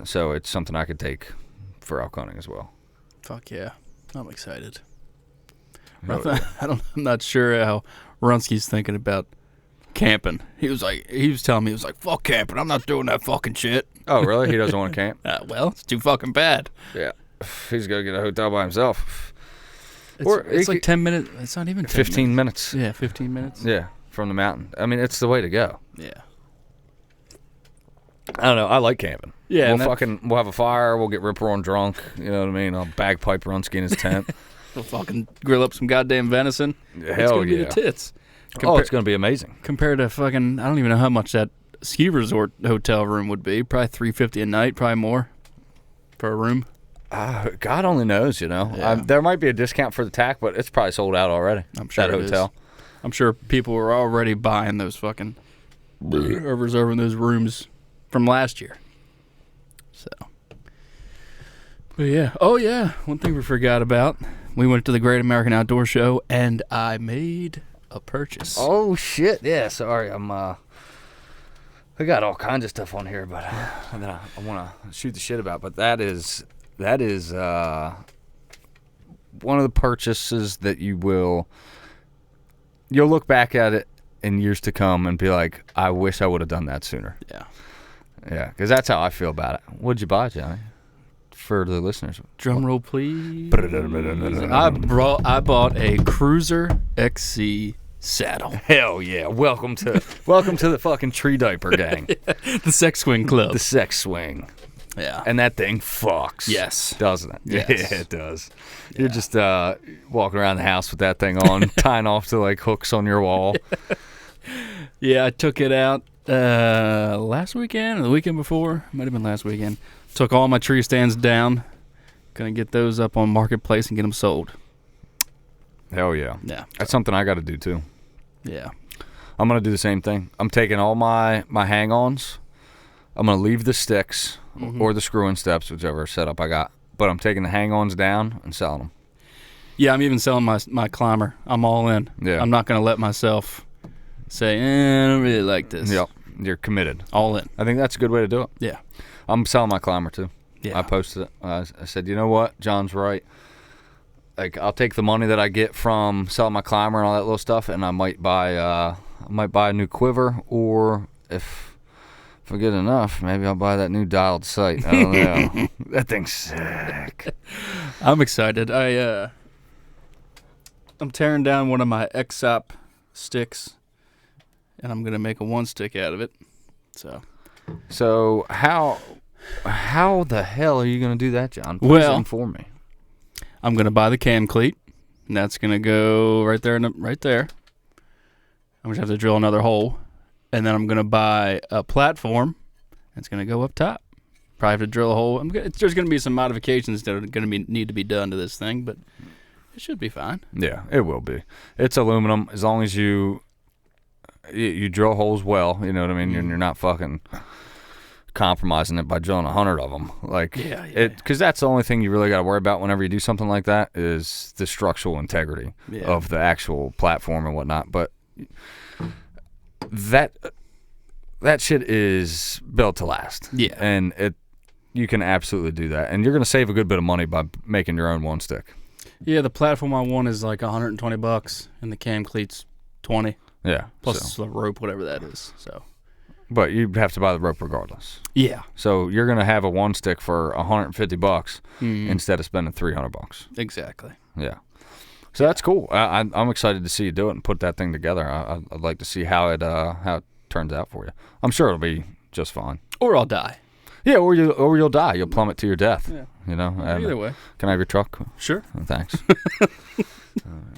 So it's something I could take for elk hunting as well. Fuck yeah. I'm excited. Oh, I'm not sure how Runsky's thinking about camping. He was telling me, fuck camping. I'm not doing that fucking shit. Oh, really? He doesn't want to camp? Well, it's too fucking bad. Yeah. He's going to get a hotel by himself. It's like 10 minutes. It's not even 10 15 minutes. Yeah, 15 minutes. Yeah, from the mountain. I mean, it's the way to go. Yeah. I don't know. I like camping. Yeah. We'll have a fire. We'll get rip roaring drunk. You know what I mean? I'll bagpipe Runsky in his tent. We'll fucking grill up some goddamn venison. Hell it's gonna yeah. be the tits. It's going to be amazing. Compared to fucking, I don't even know how much that ski resort hotel room would be. Probably $350 a night, probably more for a room. God only knows, Yeah. There might be a discount for the tack, but it's probably sold out already. I'm sure that hotel. I'm sure people were already buying those fucking or reserving those rooms from last year. So, but yeah. Oh yeah, one thing we forgot about. We went to the Great American Outdoor Show, and I made a purchase. Oh shit! Yeah, sorry, I got all kinds of stuff on here, but that I want to shoot the shit about. But that is one of the purchases that you'll look back at it in years to come and be like, I wish I would have done that sooner. Yeah. Yeah, because that's how I feel about it. What'd you buy, Johnny? For the listeners. Drum roll, please. I bought a Cruiser XC saddle. Hell yeah! Welcome to the fucking tree diaper gang. The Sex Swing Club. The sex swing. Yeah. And that thing fucks. Yes. Doesn't it? Yes. Yeah, it does. Yeah. You're just walking around the house with that thing on, tying off to like hooks on your wall. Yeah, I took it out last weekend or the weekend before. Might have been last weekend. Took all my tree stands down. Gonna get those up on Marketplace and get them sold. Hell yeah. Yeah. That's something I got to do too. Yeah. I'm going to do the same thing. I'm taking all my hang-ons. I'm going to leave the sticks or the screw-in steps, whichever setup I got. But I'm taking the hang-ons down and selling them. Yeah, I'm even selling my climber. I'm all in. Yeah. I'm not going to let myself say, I don't really like this. Yep. You're committed. All in. I think that's a good way to do it. Yeah. I'm selling my climber too. Yeah. I posted it. I said, you know what? John's right. Like, I'll take the money that I get from selling my climber and all that little stuff, and I might buy a new quiver, or if if I get enough, maybe I'll buy that new dialed sight. I don't know. That thing's sick. I'm excited. I'm tearing down one of my XOP sticks, and I'm gonna make a one stick out of it. So how the hell are you gonna do that, John? Well, inform me. I'm gonna buy the cam cleat, and that's gonna go right there, right there. I'm gonna have to drill another hole, and then I'm gonna buy a platform. It's gonna go up top. Probably have to drill a hole. There's gonna be some modifications that are gonna need to be done to this thing, but it should be fine. Yeah, it will be. It's aluminum as long as you drill holes well. You know what I mean. You're not fucking compromising it by drilling 100 of them. Because that's the only thing you really got to worry about whenever you do something like that is the structural integrity of the actual platform and whatnot. But that shit is built to last. Yeah, and you can absolutely do that, and you're gonna save a good bit of money by making your own one stick. Yeah, the platform I want is like $120, and the cam cleat's $20. Yeah, plus the rope, whatever that is. So. But you have to buy the rope regardless. Yeah. So you're gonna have a one stick for $150 instead of spending $300. Exactly. Yeah. So that's cool. I'm excited to see you do it and put that thing together. I'd like to see how it turns out for you. I'm sure it'll be just fine. Or I'll die. Yeah, or you'll die. You'll plummet to your death. Yeah. You know. Either way. Can I have your truck? Sure. Oh, thanks.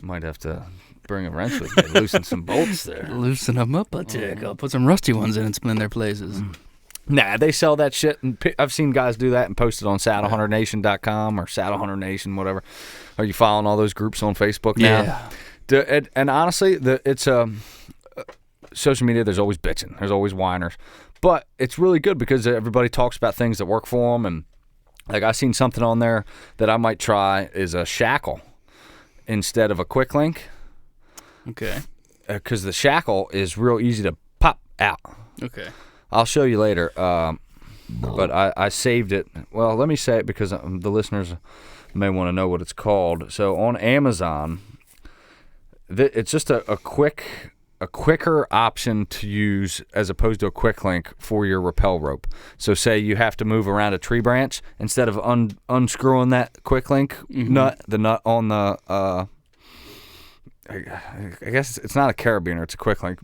Might have to bring a wrench with me, loosen some bolts there. Loosen them up a tick. I'll put some rusty ones in and spin their places. Nah, they sell that shit, and I've seen guys do that and post it on saddlehunterNation.com or saddlehunterNation, whatever. Are you following all those groups on Facebook now? Yeah. And honestly, it's social media. There's always bitching. There's always whiners, but it's really good because everybody talks about things that work for them. And like I seen something on there that I might try is a shackle instead of a quick link. Okay. Because the shackle is real easy to pop out. Okay. I'll show you later. But I saved it. Well, let me say it because the listeners may want to know what it's called. So on Amazon, it's just a quicker option to use as opposed to a quick link for your rappel rope. So say you have to move around a tree branch, instead of unscrewing that quick link nut on the I guess it's not a carabiner, it's a quick link.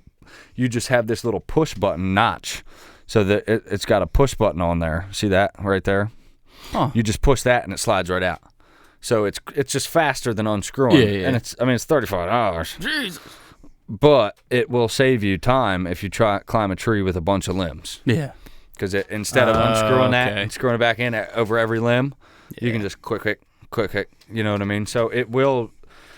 You just have this little push button notch, so that it's got a push button on there. See that right there? Huh. You just push that and it slides right out. So it's just faster than unscrewing. Yeah. And it's $35. Jesus. But it will save you time if you try climb a tree with a bunch of limbs. Yeah. Because instead of unscrewing that and screwing it back in over every limb, you can just quick hit. You know what I mean? So it will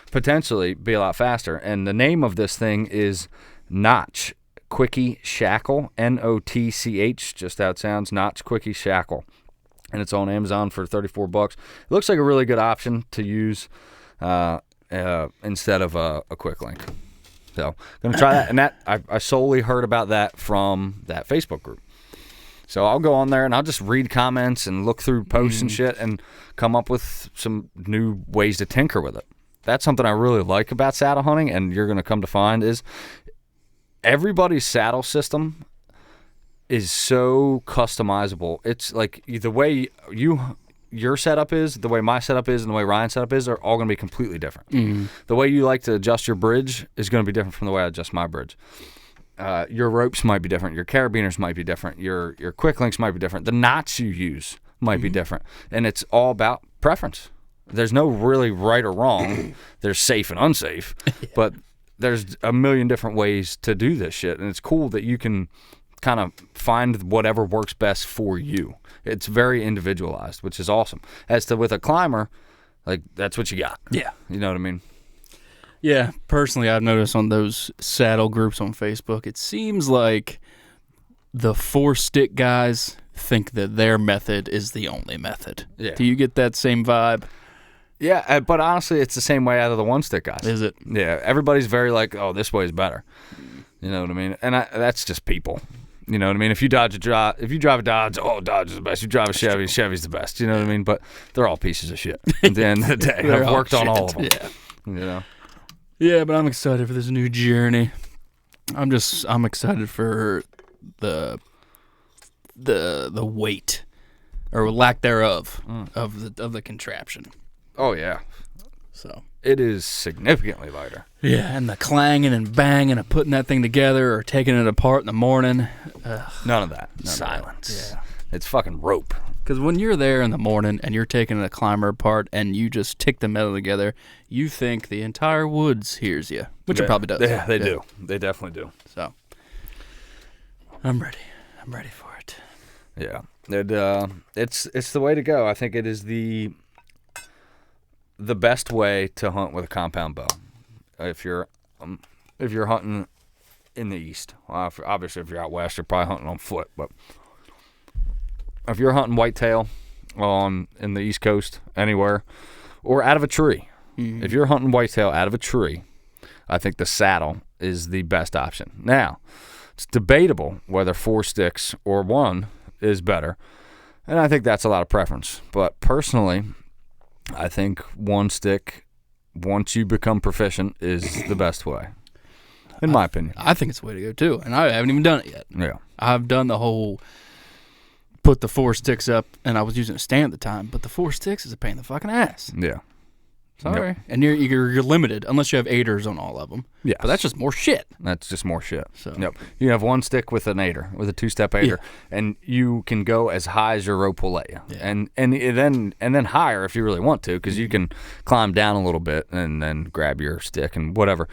potentially be a lot faster. And the name of this thing is Notch Quickie Shackle, Notch, just how it sounds, Notch Quickie Shackle. And it's on Amazon for $34. It looks like a really good option to use instead of a quick link. So I'm going to try that. And that I solely heard about that from that Facebook group. So I'll go on there and I'll just read comments and look through posts and shit and come up with some new ways to tinker with it. That's something I really like about saddle hunting, and you're going to come to find is everybody's saddle system is so customizable. It's like the way your setup is, the way my setup is, and the way Ryan's setup is are all going to be completely different. The way you like to adjust your bridge is going to be different from the way I adjust my bridge. Your ropes might be different. Your carabiners might be different. Your quick links might be different. The knots you use might be different. And it's all about preference. There's no really right or wrong. There's safe and unsafe. But there's a million different ways to do this shit. And it's cool that you can kind of find whatever works best for you. It's very individualized, which is awesome. As to with a climber, like that's what you got. Yeah. You know what I mean? Yeah, personally, I've noticed on those saddle groups on Facebook, it seems like the 4-stick guys think that their method is the only method. Yeah. Do you get that same vibe? Yeah, but honestly, it's the same way out of the 1-stick guys. Is it? Yeah, everybody's very like, oh, this way is better. You know what I mean? And that's just people. You know what I mean? If you drive a Dodge, oh, Dodge is the best. You drive a Chevy, Chevy's the best. You know what I mean? But they're all pieces of shit at the end of the day. I've worked on all of them. Yeah. You know? Yeah, but I'm excited for this new journey. I'm excited for the the weight or lack thereof of the contraption. Oh yeah. So it is significantly lighter. Yeah, and the clanging and banging of putting that thing together or taking it apart in the morning. None of that. None Silence. Of that. Yeah. It's fucking rope. Because when you're there in the morning and you're taking a climber apart and you just tick the metal together, you think the entire woods hears you, which it probably does. Yeah, they do. They definitely do. So I'm ready. I'm ready for it. Yeah. It's the way to go. I think it is the best way to hunt with a compound bow. If you're hunting in the east, obviously if you're out west, you're probably hunting on foot. But if you're hunting whitetail in the East Coast, anywhere, or out of a tree, if you're hunting whitetail out of a tree, I think the saddle is the best option. Now, it's debatable whether 4 sticks or 1 is better, and I think that's a lot of preference. But personally, I think 1 stick, once you become proficient, is the best way, in my opinion. I think it's the way to go, too, and I haven't even done it yet. Yeah. I've done the whole put the 4 sticks up, and I was using a stand at the time, but the 4 sticks is a pain in the fucking ass. Yeah. Sorry. Yep. And you're limited, unless you have aiders on all of them. Yeah. But that's just more shit. That's just more shit. So. Yep. You have 1 stick with an aider, with a 2-step aider, and you can go as high as your rope will let you, and then higher if you really want to, because you can climb down a little bit and then grab your stick and whatever.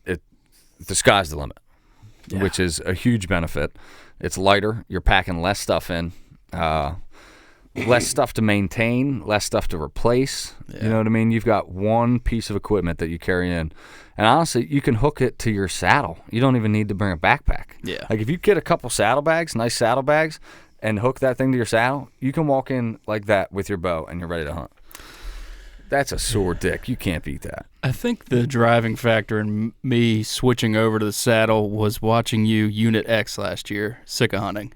The sky's the limit, which is a huge benefit. It's lighter. You're packing less stuff in. Less stuff to maintain, less stuff to replace. Yeah. You know what I mean? You've got 1 piece of equipment that you carry in. And honestly, you can hook it to your saddle. You don't even need to bring a backpack. Yeah. Like if you get a couple saddlebags, nice saddlebags, and hook that thing to your saddle, you can walk in like that with your bow and you're ready to hunt. That's a sore dick. You can't beat that. I think the driving factor in me switching over to the saddle was watching you Unit X last year, Sika hunting.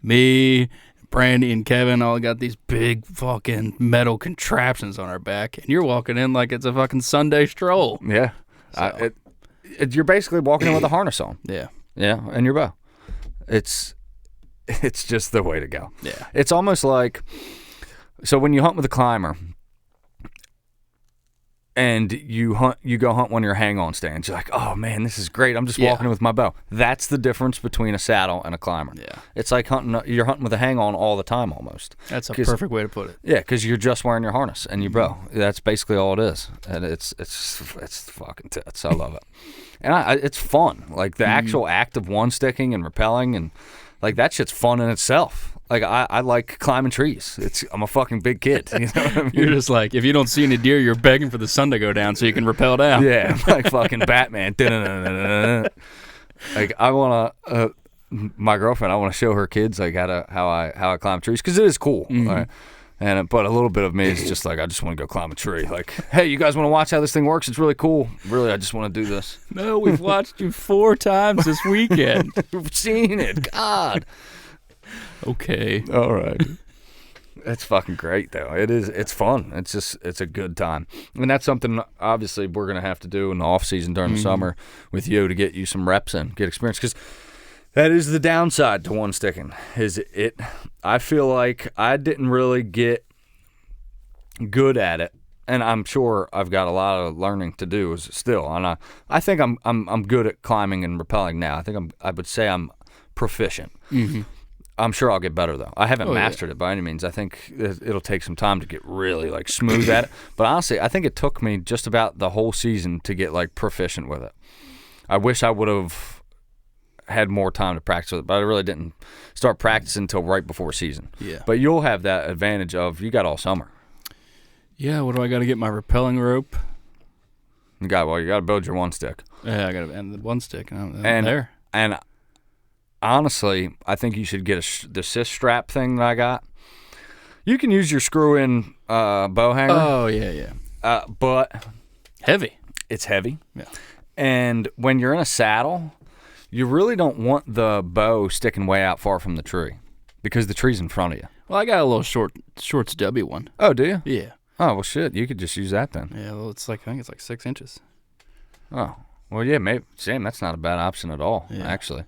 Me, Brandy, and Kevin all got these big fucking metal contraptions on our back, and you're walking in like it's a fucking Sunday stroll. Yeah. So. You're basically walking in with a harness on. Yeah. Yeah, and your bow. It's just the way to go. Yeah. It's almost like, so when you hunt with a climber, and you go hunt one of your hang-on stands, you're like, oh man, this is great. I'm just walking in with my bow. That's the difference between a saddle and a climber. Yeah. It's like you're hunting with a hang-on all the time almost. That's a perfect way to put it. Yeah, because you're just wearing your harness and your bow. That's basically all it is. And it's fucking tits. I love it. And it's fun. Like the actual act of one-sticking and rappelling, and like that shit's fun in itself. Like I like climbing trees. I'm a fucking big kid. You know what I mean? You're just like, if you don't see any deer, you're begging for the sun to go down so you can rappel down. Yeah, like fucking Batman. Like I want to, my girlfriend, I want to show her kids like how I climb trees, because it is cool. Right? But a little bit of me is just like, I just want to go climb a tree. Like, hey, you guys want to watch how this thing works? It's really cool. Really, I just want to do this. No, we've watched you 4 times this weekend. We've seen it. God. Okay. All right. It's fucking great though. It's fun. It's a good time. And that's something obviously we're going to have to do in the off season during the summer with you to get you some reps in, get experience, cuz that is the downside to one sticking. I feel like I didn't really get good at it, and I'm sure I've got a lot of learning to do still. And I think I'm good at climbing and rappelling now. I would say I'm proficient. I'm sure I'll get better though. I haven't mastered it by any means. I think it'll take some time to get really like smooth at it. But honestly, I think it took me just about the whole season to get like proficient with it. I wish I would have had more time to practice with it, but I really didn't start practicing until right before season. Yeah. But you'll have that advantage of you got all summer. Yeah. What do I got to get my rappelling rope? You got to build your one stick. Yeah, I got to and the one stick. And there. And honestly, I think you should get the sys strap thing that I got. You can use your screw-in bow hanger. Oh, yeah. But heavy. It's heavy. Yeah. And when you're in a saddle, you really don't want the bow sticking way out far from the tree because the tree's in front of you. Well, I got a little short stubby one. Oh, do you? Yeah. Oh, well, shit. You could just use that then. Yeah, well, I think it's like 6 inches. Oh. Well, yeah, maybe. Same. That's not a bad option at all, yeah. Actually.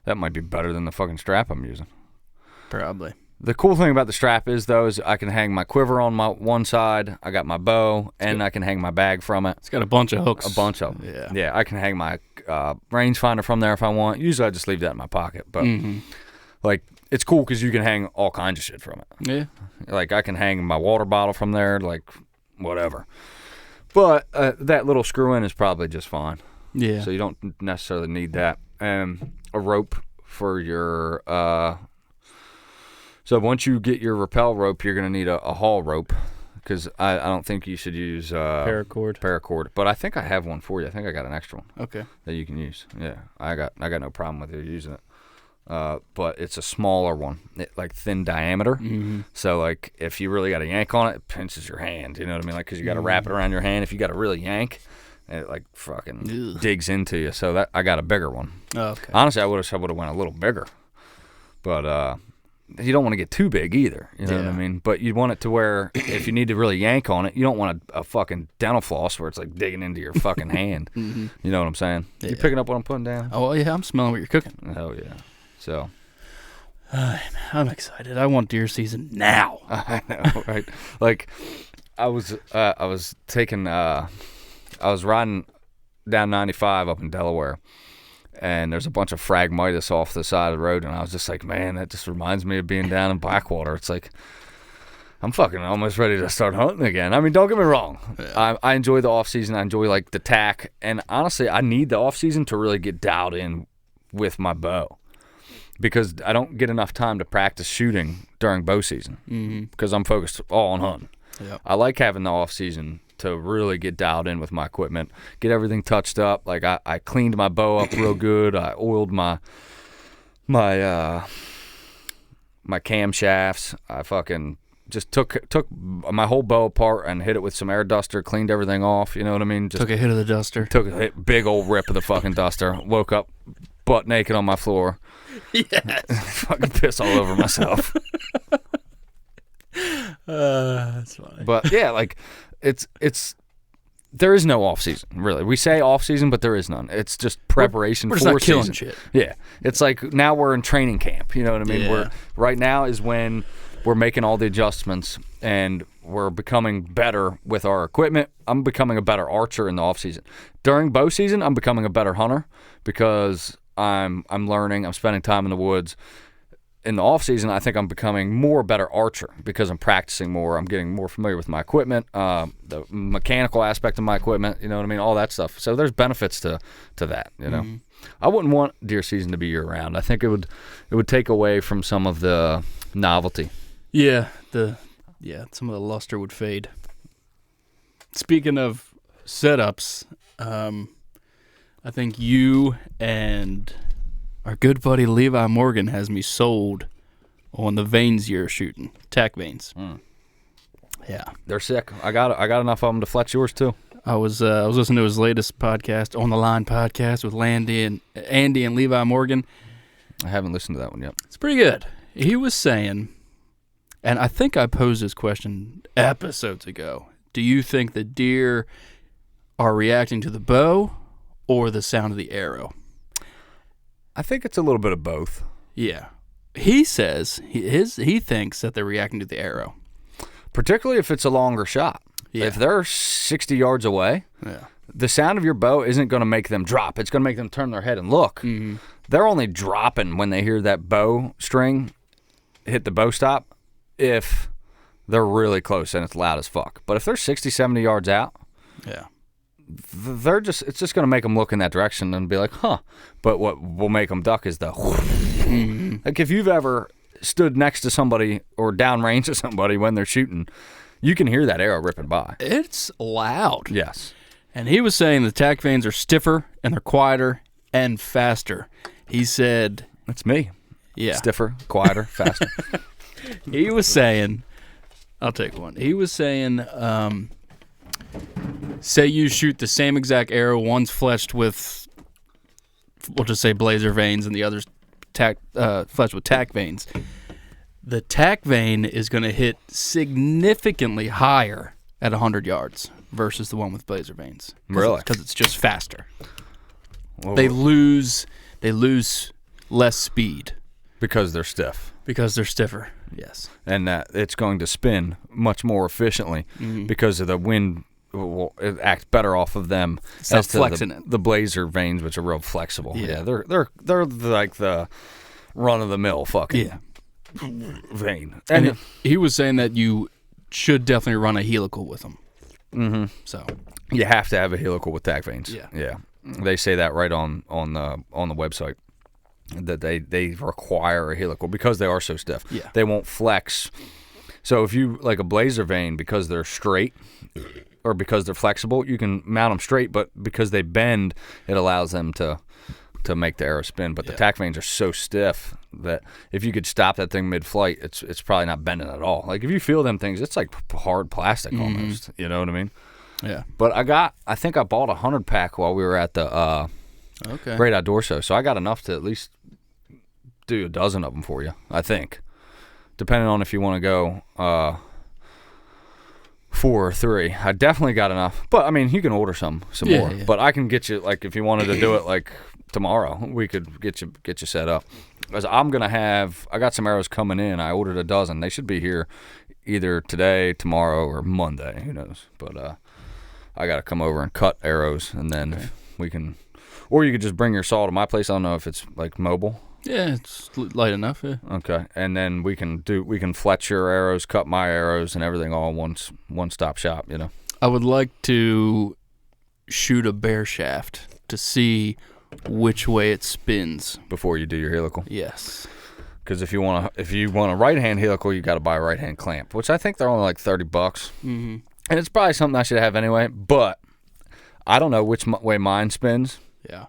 That might be better than the fucking strap I'm using. Probably. The cool thing about the strap is, though, is I can hang my quiver on my one side. I got my bow, and I can hang my bag from it. It's got a bunch of hooks. A bunch of them. Yeah. Yeah, I can hang my rangefinder from there if I want. Usually I just leave that in my pocket. But, like, it's cool because you can hang all kinds of shit from it. Yeah. Like, I can hang my water bottle from there, like, whatever. But that little screw-in is probably just fine. Yeah. So you don't necessarily need that. A rope for your... So once you get your rappel rope, you're going to need a haul rope because I don't think you should use... paracord. But I think I have one for you. I think I got an extra one. Okay. That you can use. Yeah, I got no problem with you using it. But it's a smaller one, like thin diameter. Mm-hmm. So like if you really got to yank on it, it pinches your hand. You know what I mean? Like because you got to wrap it around your hand. If you got to really yank, it like fucking digs into you. So that I got a bigger one. Oh, okay. Honestly, I would have went a little bigger, but you don't want to get too big either. You know what I mean? But you want it to where if you need to really yank on it, you don't want a fucking dental floss where it's like digging into your fucking hand. Mm-hmm. You know what I'm saying? Yeah. You picking up what I'm putting down? Oh, yeah, I'm smelling what you're cooking. Hell yeah. So. I'm excited. I want deer season now. I know, right? Like, I was riding down 95 up in Delaware, and there's a bunch of Phragmitis off the side of the road, and I was just like, man, that just reminds me of being down in Blackwater. It's like, I'm fucking almost ready to start hunting again. I mean, don't get me wrong. Yeah. I enjoy the off-season. I enjoy, like, the tack, and honestly, I need the off-season to really get dialed in with my bow because I don't get enough time to practice shooting during bow season because I'm focused all on hunting. Yep. I like having the off-season to really get dialed in with my equipment, get everything touched up. Like I cleaned my bow up real good. I oiled my camshafts. I fucking just took my whole bow apart and hit it with some air duster, cleaned everything off. You know what I mean? Just took a hit of the duster. Took a big old rip of the fucking duster. Woke up butt naked on my floor. Yes. Fucking piss all over myself. That's funny. But yeah, like it's there is no off season really. We say off season, but there is none. It's just preparation we're for just not killing season. Shit. Yeah, it's like now we're in training camp. You know what I mean? Yeah. We're right now is when we're making all the adjustments and we're becoming better with our equipment. I'm becoming a better archer in the off season. During bow season, I'm becoming a better hunter because I'm learning. I'm spending time in the woods. In the off season, I think I'm becoming more better archer because I'm practicing more. I'm getting more familiar with my equipment, the mechanical aspect of my equipment. You know what I mean? All that stuff. So there's benefits to that. You know, I wouldn't want deer season to be year round. I think it would take away from some of the novelty. Yeah, some of the luster would fade. Speaking of setups, I think you and our good buddy Levi Morgan has me sold on the vanes you're shooting, tack vanes. Yeah, they're sick. I got enough of them to flex yours too. I was listening to his latest podcast, On the Line podcast with Andy and Levi Morgan. I haven't listened to that one yet. It's pretty good. He was saying, and I think I posed this question episodes ago. Do you think the deer are reacting to the bow or the sound of the arrow? I think it's a little bit of both. Yeah. He says he thinks that they're reacting to the arrow. Particularly if it's a longer shot. Yeah. If they're 60 yards away, the sound of your bow isn't going to make them drop. It's going to make them turn their head and look. Mm-hmm. They're only dropping when they hear that bow string hit the bow stop if they're really close and it's loud as fuck. But if they're 60, 70 yards out, it's just going to make them look in that direction and be like, huh. But what will make them duck is the like if you've ever stood next to somebody or downrange to somebody when they're shooting, you can hear that arrow ripping by. It's loud. Yes. And he was saying the tack vanes are stiffer and they're quieter and faster. He said... That's me. Yeah. Stiffer, quieter, faster. He was saying... I'll take one. He was saying... say you shoot the same exact arrow, one's fletched with, we'll just say blazer vanes, and the other's fletched with tack vanes. The tack vane is going to hit significantly higher at 100 yards versus the one with blazer vanes. Really? Because it's just faster. Whoa. They lose less speed. Because they're stiff. Because they're stiffer. Yes. And that it's going to spin much more efficiently because of the wind will act better off of them. Stop flexing it. The blazer vanes, which are real flexible. Yeah. They're like the run of the mill fucking vane. And he was saying that you should definitely run a helical with them. Mm-hmm. So you have to have a helical with tack vanes. Yeah. Yeah. They say that right on the website. That they require a helical because they are so stiff. Yeah. They won't flex. So if you like a blazer vane, because they're straight or because they're flexible, you can mount them straight, but because they bend, it allows them to make the arrow spin. But the tack vanes are so stiff that if you could stop that thing mid-flight, it's probably not bending at all. Like if you feel them things, it's like hard plastic almost. You know what I mean? Yeah. But I think I bought a 100-pack while we were at the Great Outdoor Show, so I got enough to at least do a dozen of them for you, I think, depending on if you want to go 4 or 3. I definitely got enough, but I mean you can order some more. Yeah. But I can get you, like, if you wanted to do it like tomorrow, we could get you set up. Because I got some arrows coming in. I ordered a dozen. They should be here either today, tomorrow, or Monday. Who knows? But I got to come over and cut arrows, and then we can, or you could just bring your saw to my place. I don't know if it's like mobile. Yeah, it's light enough. Yeah. Okay, and then we can fletch your arrows, cut my arrows, and everything all in one stop shop. You know. I would like to shoot a bear shaft to see which way it spins before you do your helical. Yes. Because if you want a right hand helical, you got to buy a right hand clamp, which I think they're only like $30. Mm-hmm. And it's probably something I should have anyway. But I don't know which way mine spins. Yeah.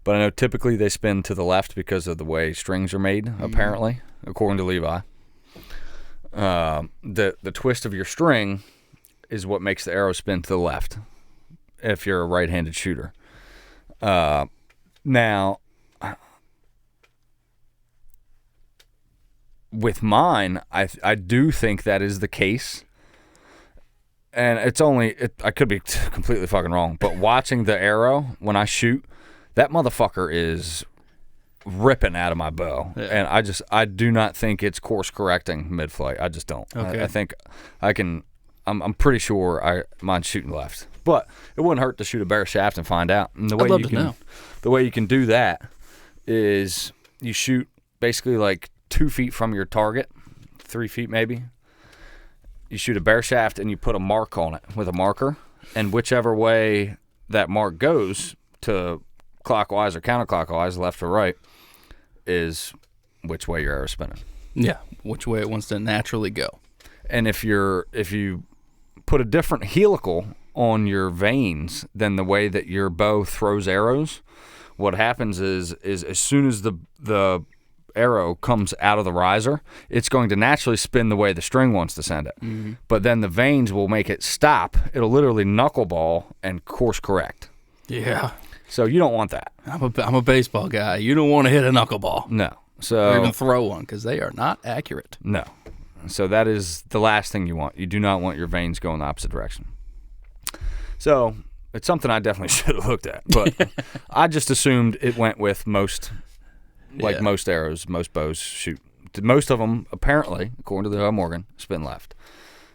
But I know typically they spin to the left because of the way strings are made, apparently, according to Levi. The twist of your string is what makes the arrow spin to the left if you're a right-handed shooter. Now, with mine, I do think that is the case. And I could be completely fucking wrong, but watching the arrow when I shoot, that motherfucker is ripping out of my bow. Yeah. And I do not think it's course correcting mid-flight. I just don't. Okay. I think I'm pretty sure mine's shooting left. But it wouldn't hurt to shoot a bear shaft and find out. And I'd love to know. The way you can do that is you shoot basically like 2 feet from your target, 3 feet maybe. You shoot a bear shaft and you put a mark on it with a marker, and whichever way that mark goes, to clockwise or counterclockwise, left or right, is which way your arrow's spinning. Yeah, which way it wants to naturally go. And if you put a different helical on your vanes than the way that your bow throws arrows, what happens is as soon as the arrow comes out of the riser, it's going to naturally spin the way the string wants to send it. Mm-hmm. But then the vanes will make it stop. It'll literally knuckleball and course correct. Yeah. So you don't want that. I'm a baseball guy. You don't want to hit a knuckleball. No. So or even throw one, because they are not accurate. No. So that is the last thing you want. You do not want your vanes going the opposite direction. So it's something I definitely should have looked at. But I just assumed it went with most arrows, most bows shoot. Most of them, apparently, according to Levi Morgan, spin left.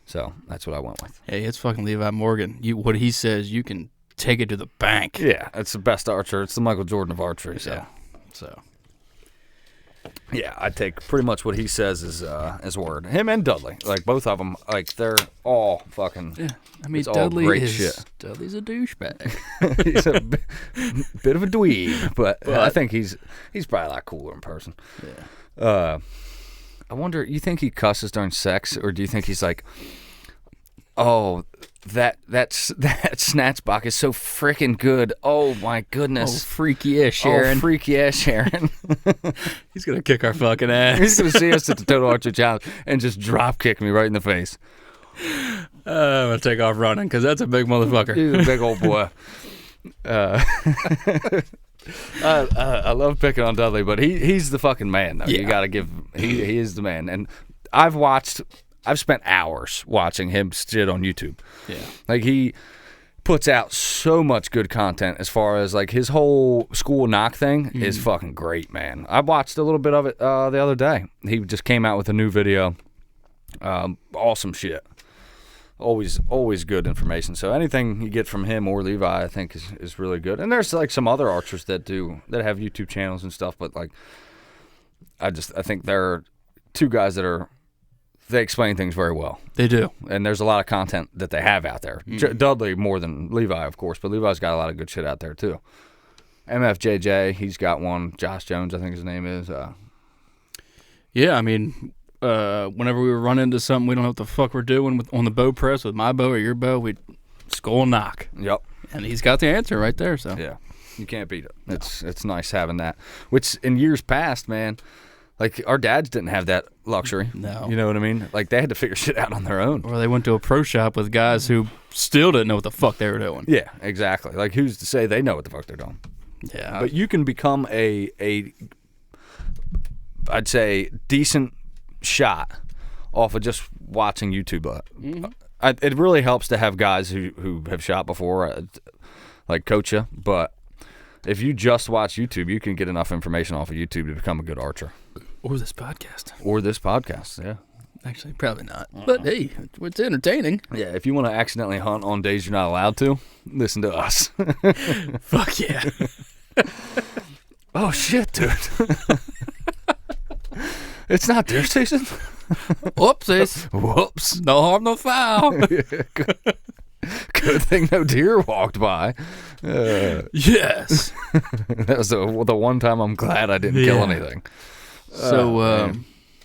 So that's what I went with. Hey, it's fucking Levi Morgan. What he says, you can take it to the bank. Yeah, it's the best archer. It's the Michael Jordan of archery. So. Yeah. So. Yeah, I take pretty much what he says as word. Him and Dudley, like both of them, like they're all fucking. Yeah, I mean Dudley's a douchebag. He's a bit of a dweeb, but I think he's probably a lot cooler in person. Yeah. I wonder. You think he cusses during sex, or do you think he's like, oh, that snatchbach is so freaking good. Oh my goodness. Oh, freaky ass Sharon. Oh, freaky ass Sharon. He's gonna kick our fucking ass. He's gonna see us at the Total Archery Challenge and just drop kick me right in the face. I'm gonna take off running because that's a big motherfucker. He's a big old boy. I love picking on Dudley, but he's the fucking man though. Yeah. You gotta give he is the man. And I've spent hours watching him shit on YouTube. Yeah. Like puts out so much good content as far as like his whole school knock thing is fucking great, man. I watched a little bit of it the other day. He just came out with a new video. Awesome shit. Always good information. So anything you get from him or Levi, I think is really good. And there's like some other archers that have YouTube channels and stuff, but like I think they're two guys they explain things very well. They do. And there's a lot of content that they have out there. Dudley more than Levi, of course, but Levi's got a lot of good shit out there, too. MFJJ, he's got one. Josh Jones, I think his name is. Yeah, I mean, whenever we run into something we don't know what the fuck we're doing on the bow press with my bow or your bow, we skull and knock. Yep. And he's got the answer right there, so. Yeah, you can't beat it. No. It's nice having that. Which, in years past, man, like, our dads didn't have that luxury. No. You know what I mean? Like, they had to figure shit out on their own. Or they went to a pro shop with guys who still didn't know what the fuck they were doing. Yeah, exactly. Like, who's to say they know what the fuck they're doing? Yeah. But you can become I'd say, decent shot off of just watching YouTube. It really helps to have guys who have shot before, like, coach you. But if you just watch YouTube, you can get enough information off of YouTube to become a good archer. Or this podcast. Yeah. Actually, probably not. But hey, it's entertaining. Yeah, if you want to accidentally hunt on days you're not allowed to, listen to us. Fuck yeah. Oh, shit, dude. It's not deer season. Whoopsies. Whoops. No harm, no foul. Good thing no deer walked by. Yes. That was the one time I'm glad I didn't kill anything. So,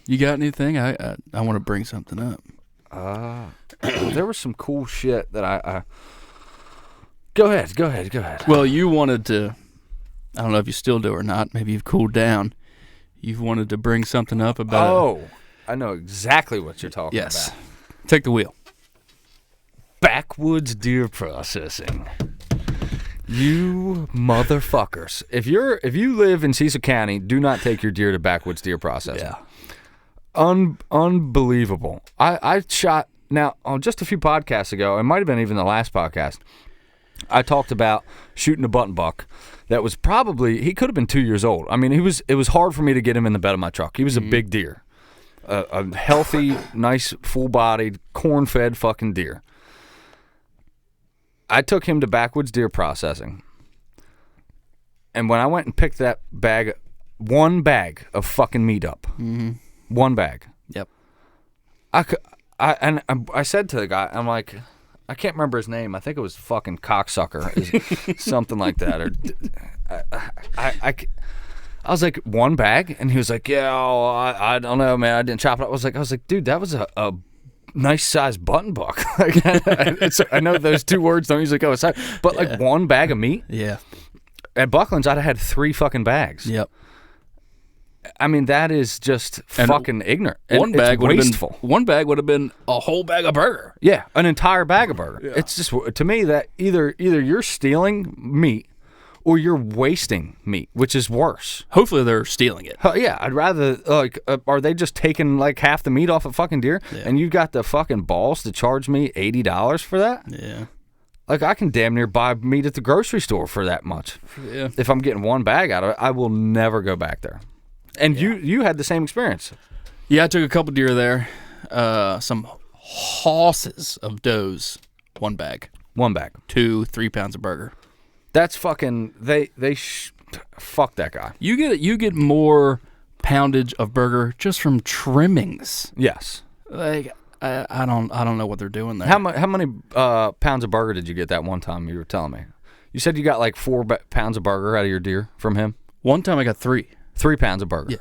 you got anything? I want to bring something up. There was some cool shit that I Go ahead. Well, you wanted to, I don't know if you still do or not, maybe you've cooled down. You've wanted to bring something up about... Oh, I know exactly what you're talking yes. about. Take the wheel. Backwoods deer processing. You motherfuckers. If you live in Sika County, do not take your deer to backwoods deer processing. Yeah. Unbelievable. I shot, now, on just a few podcasts ago, it might have been even the last podcast, I talked about shooting a button buck that was probably, he could have been 2 years old. I mean, it was hard for me to get him in the bed of my truck. He was a big deer. A healthy, nice, full-bodied, corn-fed fucking deer. I took him to backwoods deer processing. And when I went and picked that one bag of fucking meat up, one bag. Yep. I said to the guy, I'm like, I can't remember his name. I think it was fucking cocksucker, something like that. Or I was like, one bag, and he was like, yeah, I don't know, man. I didn't chop it up. I was like, dude, that was a nice sized button buck. Like, I know those two words don't usually go aside, but like one bag of meat. Yeah. At Buckland's, I'd have had 3 fucking bags. Yep. I mean, that is just fucking ignorant. One bag would wasteful. have been one bag would have been a whole bag of burger. Yeah, an entire bag of burger. Yeah. It's just, to me, that either you're stealing meat or you're wasting meat, which is worse. Hopefully they're stealing it. Yeah, I'd rather, like, are they just taking like half the meat off a fucking deer? Yeah. And you got the fucking balls to charge me $80 for that? Yeah. Like, I can damn near buy meat at the grocery store for that much. Yeah. If I'm getting one bag out of it, I will never go back there. And you had the same experience. Yeah, I took a couple deer there. Some hosses of does. One bag. 2-3 pounds of burger. That's fucking, fuck that guy. You get more poundage of burger just from trimmings. Yes. Like, I don't know what they're doing there. How many pounds of burger did you get that one time you were telling me? You said you got like 4 pounds of burger out of your deer from him? One time I got 3. 3 pounds of burger. Yeah.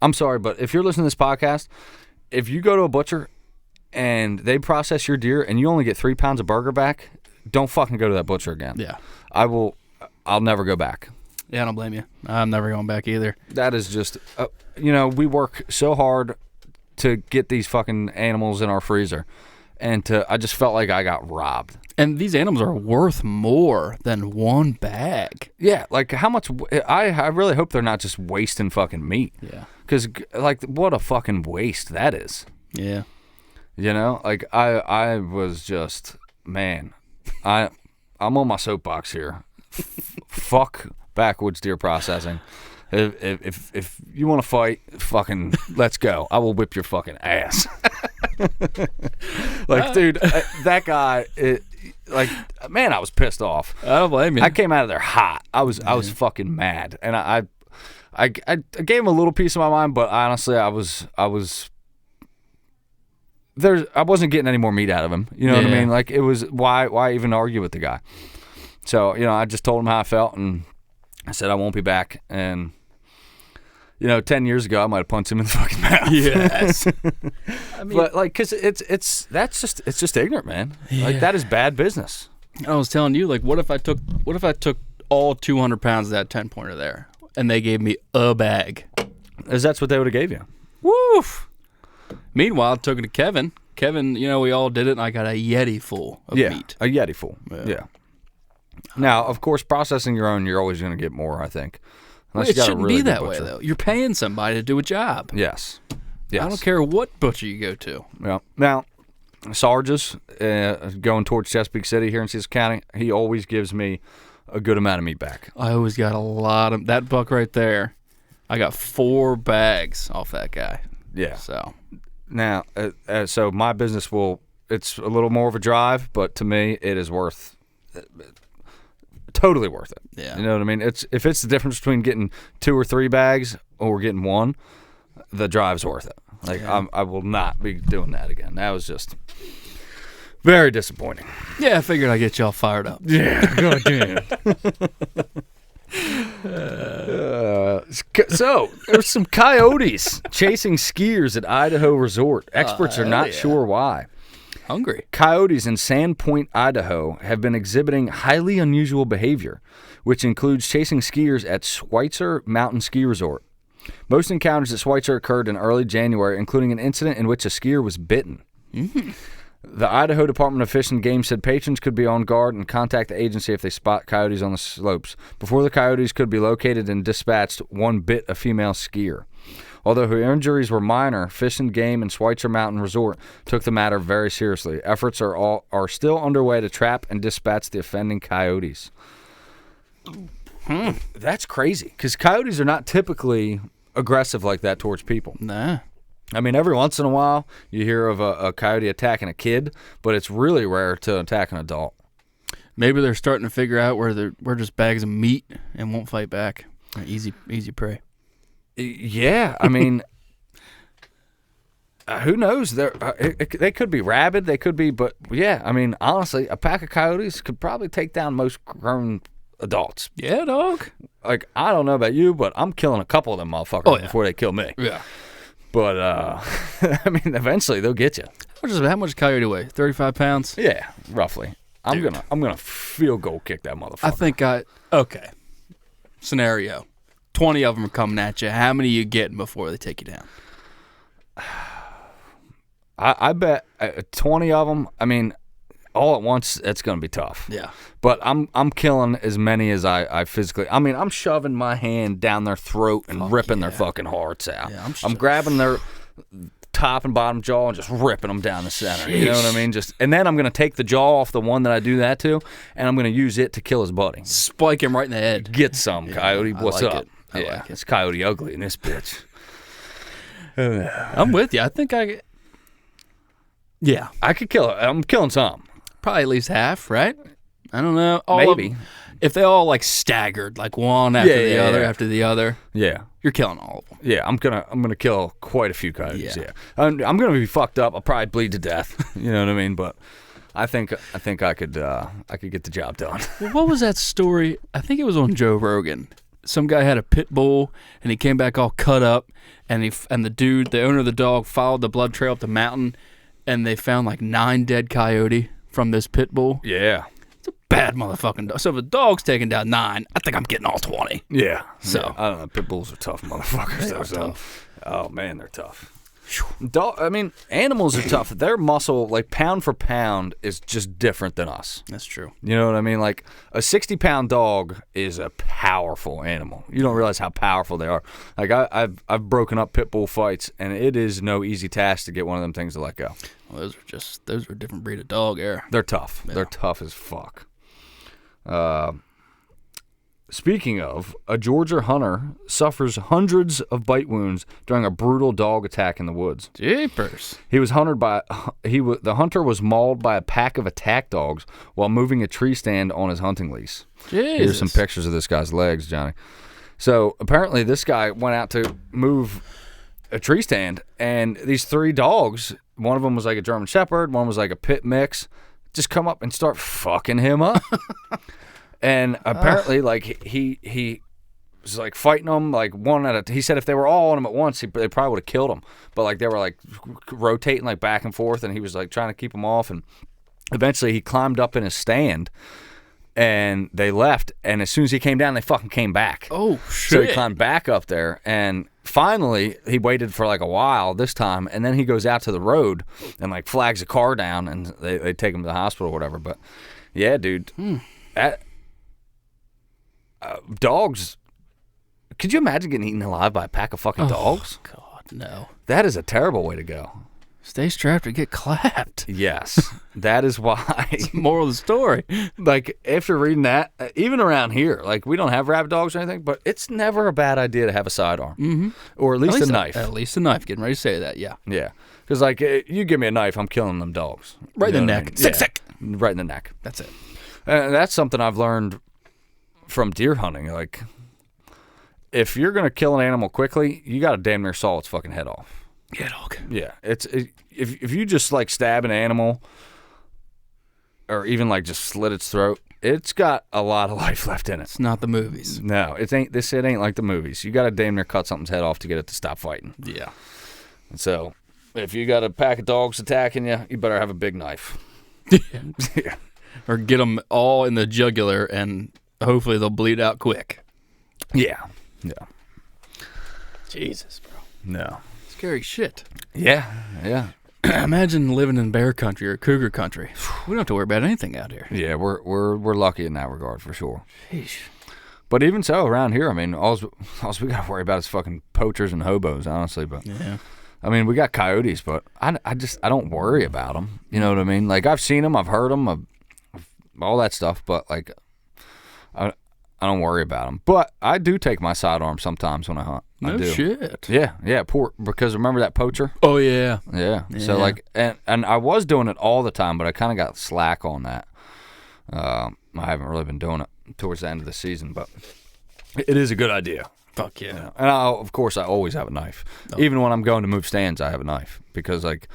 I'm sorry, but if you're listening to this podcast, if you go to a butcher and they process your deer and you only get 3 pounds of burger back, don't fucking go to that butcher again. Yeah. I'll never go back. Yeah, I don't blame you. I'm never going back either. That is just, we work so hard to get these fucking animals in our freezer. And I just felt like I got robbed. And these animals are worth more than one bag. Yeah, like how much? I really hope they're not just wasting fucking meat. Yeah. Because like what a fucking waste that is. Yeah. You know, like I was just, man, I'm on my soapbox here. Fuck backwoods deer processing. If you want to fight, fucking let's go. I will whip your fucking ass. Like, dude, that guy. Man, I was pissed off. I don't blame you. I came out of there hot. I was fucking mad, and I gave him a little piece of my mind, but honestly, I wasn't getting any more meat out of him. You know what I mean? Like, it was why even argue with the guy? So, I just told him how I felt, and I said I won't be back. And 10 years ago, I might have punched him in the fucking mouth. Yes. I mean, but like, cause it's just ignorant, man. Yeah. Like, that is bad business. I was telling you, like, what if I took all 200 pounds of that 10-pointer there, and they gave me a bag? As that's what they would have gave you. Woof. Meanwhile, I took it to Kevin. Kevin, we all did it, and I got a Yeti full of meat. A Yeti full. Yeah. Now, of course, processing your own, you're always going to get more, I think. It shouldn't be that way, though. You're paying somebody to do a job. Yes. I don't care what butcher you go to. Yeah. Now, Sarge's, going towards Chesapeake City here in Cecil County, he always gives me a good amount of meat back. I always got a lot of that buck right there. I got 4 bags off that guy. Yeah. So now, so my business it's a little more of a drive, but to me, it is totally worth it. Yeah. You know what I mean? If it's the difference between getting 2 or 3 bags or getting 1, the drive's worth it. Like, I will not be doing that again. That was just very disappointing. Yeah, I figured I'd get y'all fired up. Yeah, goddamn. So there's some coyotes chasing skiers at Idaho Resort. Experts are not sure why. Hungry. Coyotes in Sandpoint, Idaho have been exhibiting highly unusual behavior, which includes chasing skiers at Schweitzer Mountain Ski Resort. Most encounters at Schweitzer occurred in early January, including an incident in which a skier was bitten. Mm-hmm. The Idaho Department of Fish and Game said patrons could be on guard and contact the agency if they spot coyotes on the slopes. Before the coyotes could be located and dispatched, one bit a female skier. Although her injuries were minor, Fish and Game and Schweitzer Mountain Resort took the matter very seriously. Efforts are still underway to trap and dispatch the offending coyotes. That's crazy, because coyotes are not typically aggressive like that towards people. Nah. I mean, every once in a while, you hear of a coyote attacking a kid, but it's really rare to attack an adult. Maybe they're starting to figure out where we're just bags of meat and won't fight back. Easy prey. Yeah, I mean, who knows? They could be rabid, they could be, but yeah, I mean, honestly, a pack of coyotes could probably take down most grown adults. Yeah, dog. Like, I don't know about you, but I'm killing a couple of them motherfuckers before they kill me. Yeah. But, I mean, eventually they'll get you. How much coyote weigh? 35 pounds? Yeah, roughly. I'm gonna field goal kick that motherfucker. Okay. Scenario. 20 of them are coming at you. How many are you getting before they take you down? I bet 20 of them. I mean, all at once, it's going to be tough. Yeah. But I'm killing as many as I physically. I mean, I'm shoving my hand down their throat and ripping their fucking hearts out. Yeah, I'm grabbing their top and bottom jaw and just ripping them down the center. You know what I mean? And then I'm going to take the jaw off the one that I do that to, and I'm going to use it to kill his buddy. Spike him right in the head. Get some, coyote. What's like up? It. I like it. It's coyote ugly in this bitch. I'm with you. I think I could kill it. I'm killing some. Probably at least half, right? I don't know. Maybe. If they all like staggered, like one after the other after the other. Yeah. You're killing all of them. Yeah, I'm gonna kill quite a few coyotes. Yeah. I'm gonna be fucked up. I'll probably bleed to death. You know what I mean? But I think I could get the job done. Well, what was that story? I think it was on Joe Rogan. Some guy had a pit bull, and he came back all cut up, and the owner of the dog, followed the blood trail up the mountain, and they found like 9 dead coyote from this pit bull. Yeah. It's a bad motherfucking dog. So if a dog's taking down 9, I think I'm getting all 20. Yeah. So I don't know. Pit bulls are tough motherfuckers. They are tough. Oh man, they're tough. I mean, animals are tough. Their muscle, like pound for pound, is just different than us. That's true. You know what I mean? Like a 60-pound dog is a powerful animal. You don't realize how powerful they are. Like I've broken up pit bull fights, and it is no easy task to get one of them things to let go. Well, those are a different breed of dog, They're tough. Yeah. They're tough as fuck. Speaking of, a Georgia hunter suffers hundreds of bite wounds during a brutal dog attack in the woods. Jeepers. The hunter was mauled by a pack of attack dogs while moving a tree stand on his hunting lease. Jesus. Here's some pictures of this guy's legs, Johnny. So apparently this guy went out to move a tree stand, and these 3 dogs, one of them was like a German Shepherd, one was like a pit mix, just come up and start fucking him up. And apparently, like, he was, like, fighting them, like, one at a... He said if they were all on him at once, they probably would have killed him. But, like, they were, like, rotating, like, back and forth, and he was, like, trying to keep them off. And eventually, he climbed up in his stand, and they left. And as soon as he came down, they fucking came back. Oh, shit. So he climbed back up there, and finally, he waited for, like, a while this time, and then he goes out to the road and, like, flags a car down, and they take him to the hospital or whatever. But, yeah, dude, dogs, could you imagine getting eaten alive by a pack of fucking dogs? God, no. That is a terrible way to go. Stay strapped or get clapped. Yes, that is why. Moral of the story. Like, after reading that, even around here, like, we don't have rabid dogs or anything, but it's never a bad idea to have a sidearm. Mm-hmm. Or at least a knife. At least a knife. Getting ready to say that, yeah. Yeah. Because, like, you give me a knife, I'm killing them dogs. Right in the neck. I mean? Sick. Right in the neck. That's it. And that's something I've learned from deer hunting. Like, if you're gonna kill an animal quickly, you gotta damn near saw its fucking head off. Yeah, dog. Yeah, if you just like stab an animal, or even like just slit its throat, it's got a lot of life left in it. It's not the movies. No, it ain't like the movies. You gotta damn near cut something's head off to get it to stop fighting. Yeah. And so, if you got a pack of dogs attacking you, you better have a big knife. Yeah. Or get them all in the jugular and hopefully they'll bleed out quick. Yeah. Yeah. Jesus, bro. No. Scary shit. Yeah. Yeah. Imagine living in bear country or cougar country. We don't have to worry about anything out here. Yeah, we're lucky in that regard for sure. Sheesh. But even so, around here, I mean, all we got to worry about is fucking poachers and hobos, honestly. But yeah. I mean, we got coyotes, but I don't worry about them. You know what I mean? Like, I've seen them, I've heard them, all that stuff, but like, I don't worry about them. But I do take my sidearm sometimes when I hunt. No I do. Shit. Yeah. Because remember that poacher? Oh yeah. Yeah. So like, and I was doing it all the time, but I kind of got slack on that. I haven't really been doing it towards the end of the season, but it is a good idea. Fuck yeah. Yeah. And of course, I always have a knife. Oh. Even when I'm going to move stands, I have a knife because, like,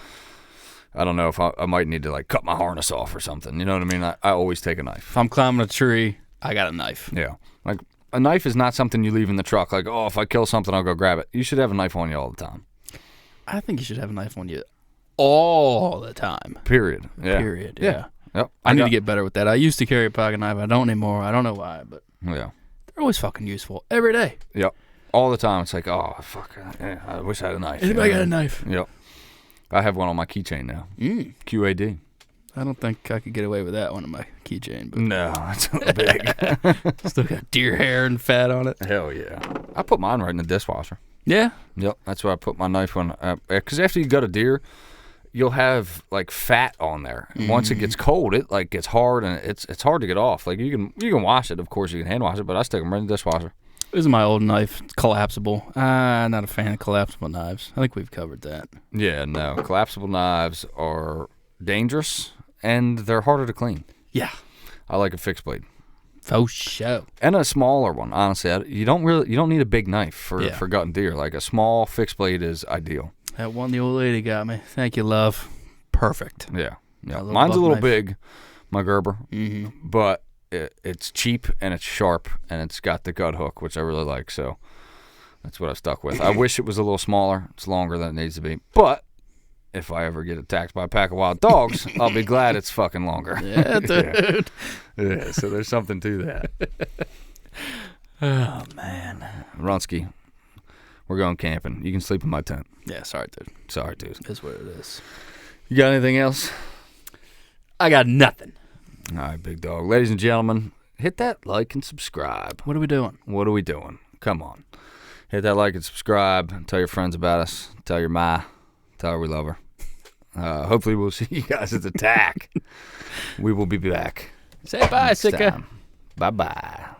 I don't know if I might need to, like, cut my harness off or something. You know what I mean? I always take a knife. If I'm climbing a tree, I got a knife. Yeah. Like, a knife is not something you leave in the truck. Like, oh, if I kill something, I'll go grab it. You should have a knife on you all the time. I think you should have a knife on you all the time. Period. Yeah. Period. Yeah. Yep. I need to get better with that. I used to carry a pocket knife. I don't anymore. I don't know why, but yeah, they're always fucking useful every day. Yep. All the time. It's like, oh, fuck. Yeah, I wish I had a knife. Anybody got a knife? Yep. I have one on my keychain now. QAD. I don't think I could get away with that one on my keychain. But no, it's a little big. Still got deer hair and fat on it. Hell yeah. I put mine right in the dishwasher. Yeah? Yep. That's where I put my knife on. Because after you gut a deer, you'll have like fat on there. Once it gets cold, it like gets hard and it's hard to get off. Like you can wash it, of course you can hand wash it, but I stick them right in the dishwasher. This is my old knife. It's collapsible. Not a fan of collapsible knives. I think we've covered that. Yeah, no. Collapsible knives are dangerous and they're harder to clean. Yeah. I like a fixed blade. For sure. And a smaller one, honestly. You don't need a big knife for gutting deer. Like a small fixed blade is ideal. That one the old lady got me. Thank you, love. Perfect. Yeah. Mine's a little big, my Gerber, but it's cheap and it's sharp and it's got the gut hook, which I really like. So that's what I stuck with. I wish it was a little smaller. It's longer than it needs to be. But if I ever get attacked by a pack of wild dogs, I'll be glad it's fucking longer. Yeah, dude. Yeah, so there's something to that. Oh, man. Runsky, We're going camping. You can sleep in my tent. Yeah, sorry, dude. Sorry, dude. That's what it is. You got anything else? I got nothing. All right, big dog. Ladies and gentlemen, hit that like and subscribe. What are we doing? What are we doing? Come on. Hit that like and subscribe. Tell your friends about us. Tell your ma. Tell her we love her. Hopefully we'll see you guys at the TAC. We will be back. Say bye, next Sika. time. Bye-bye.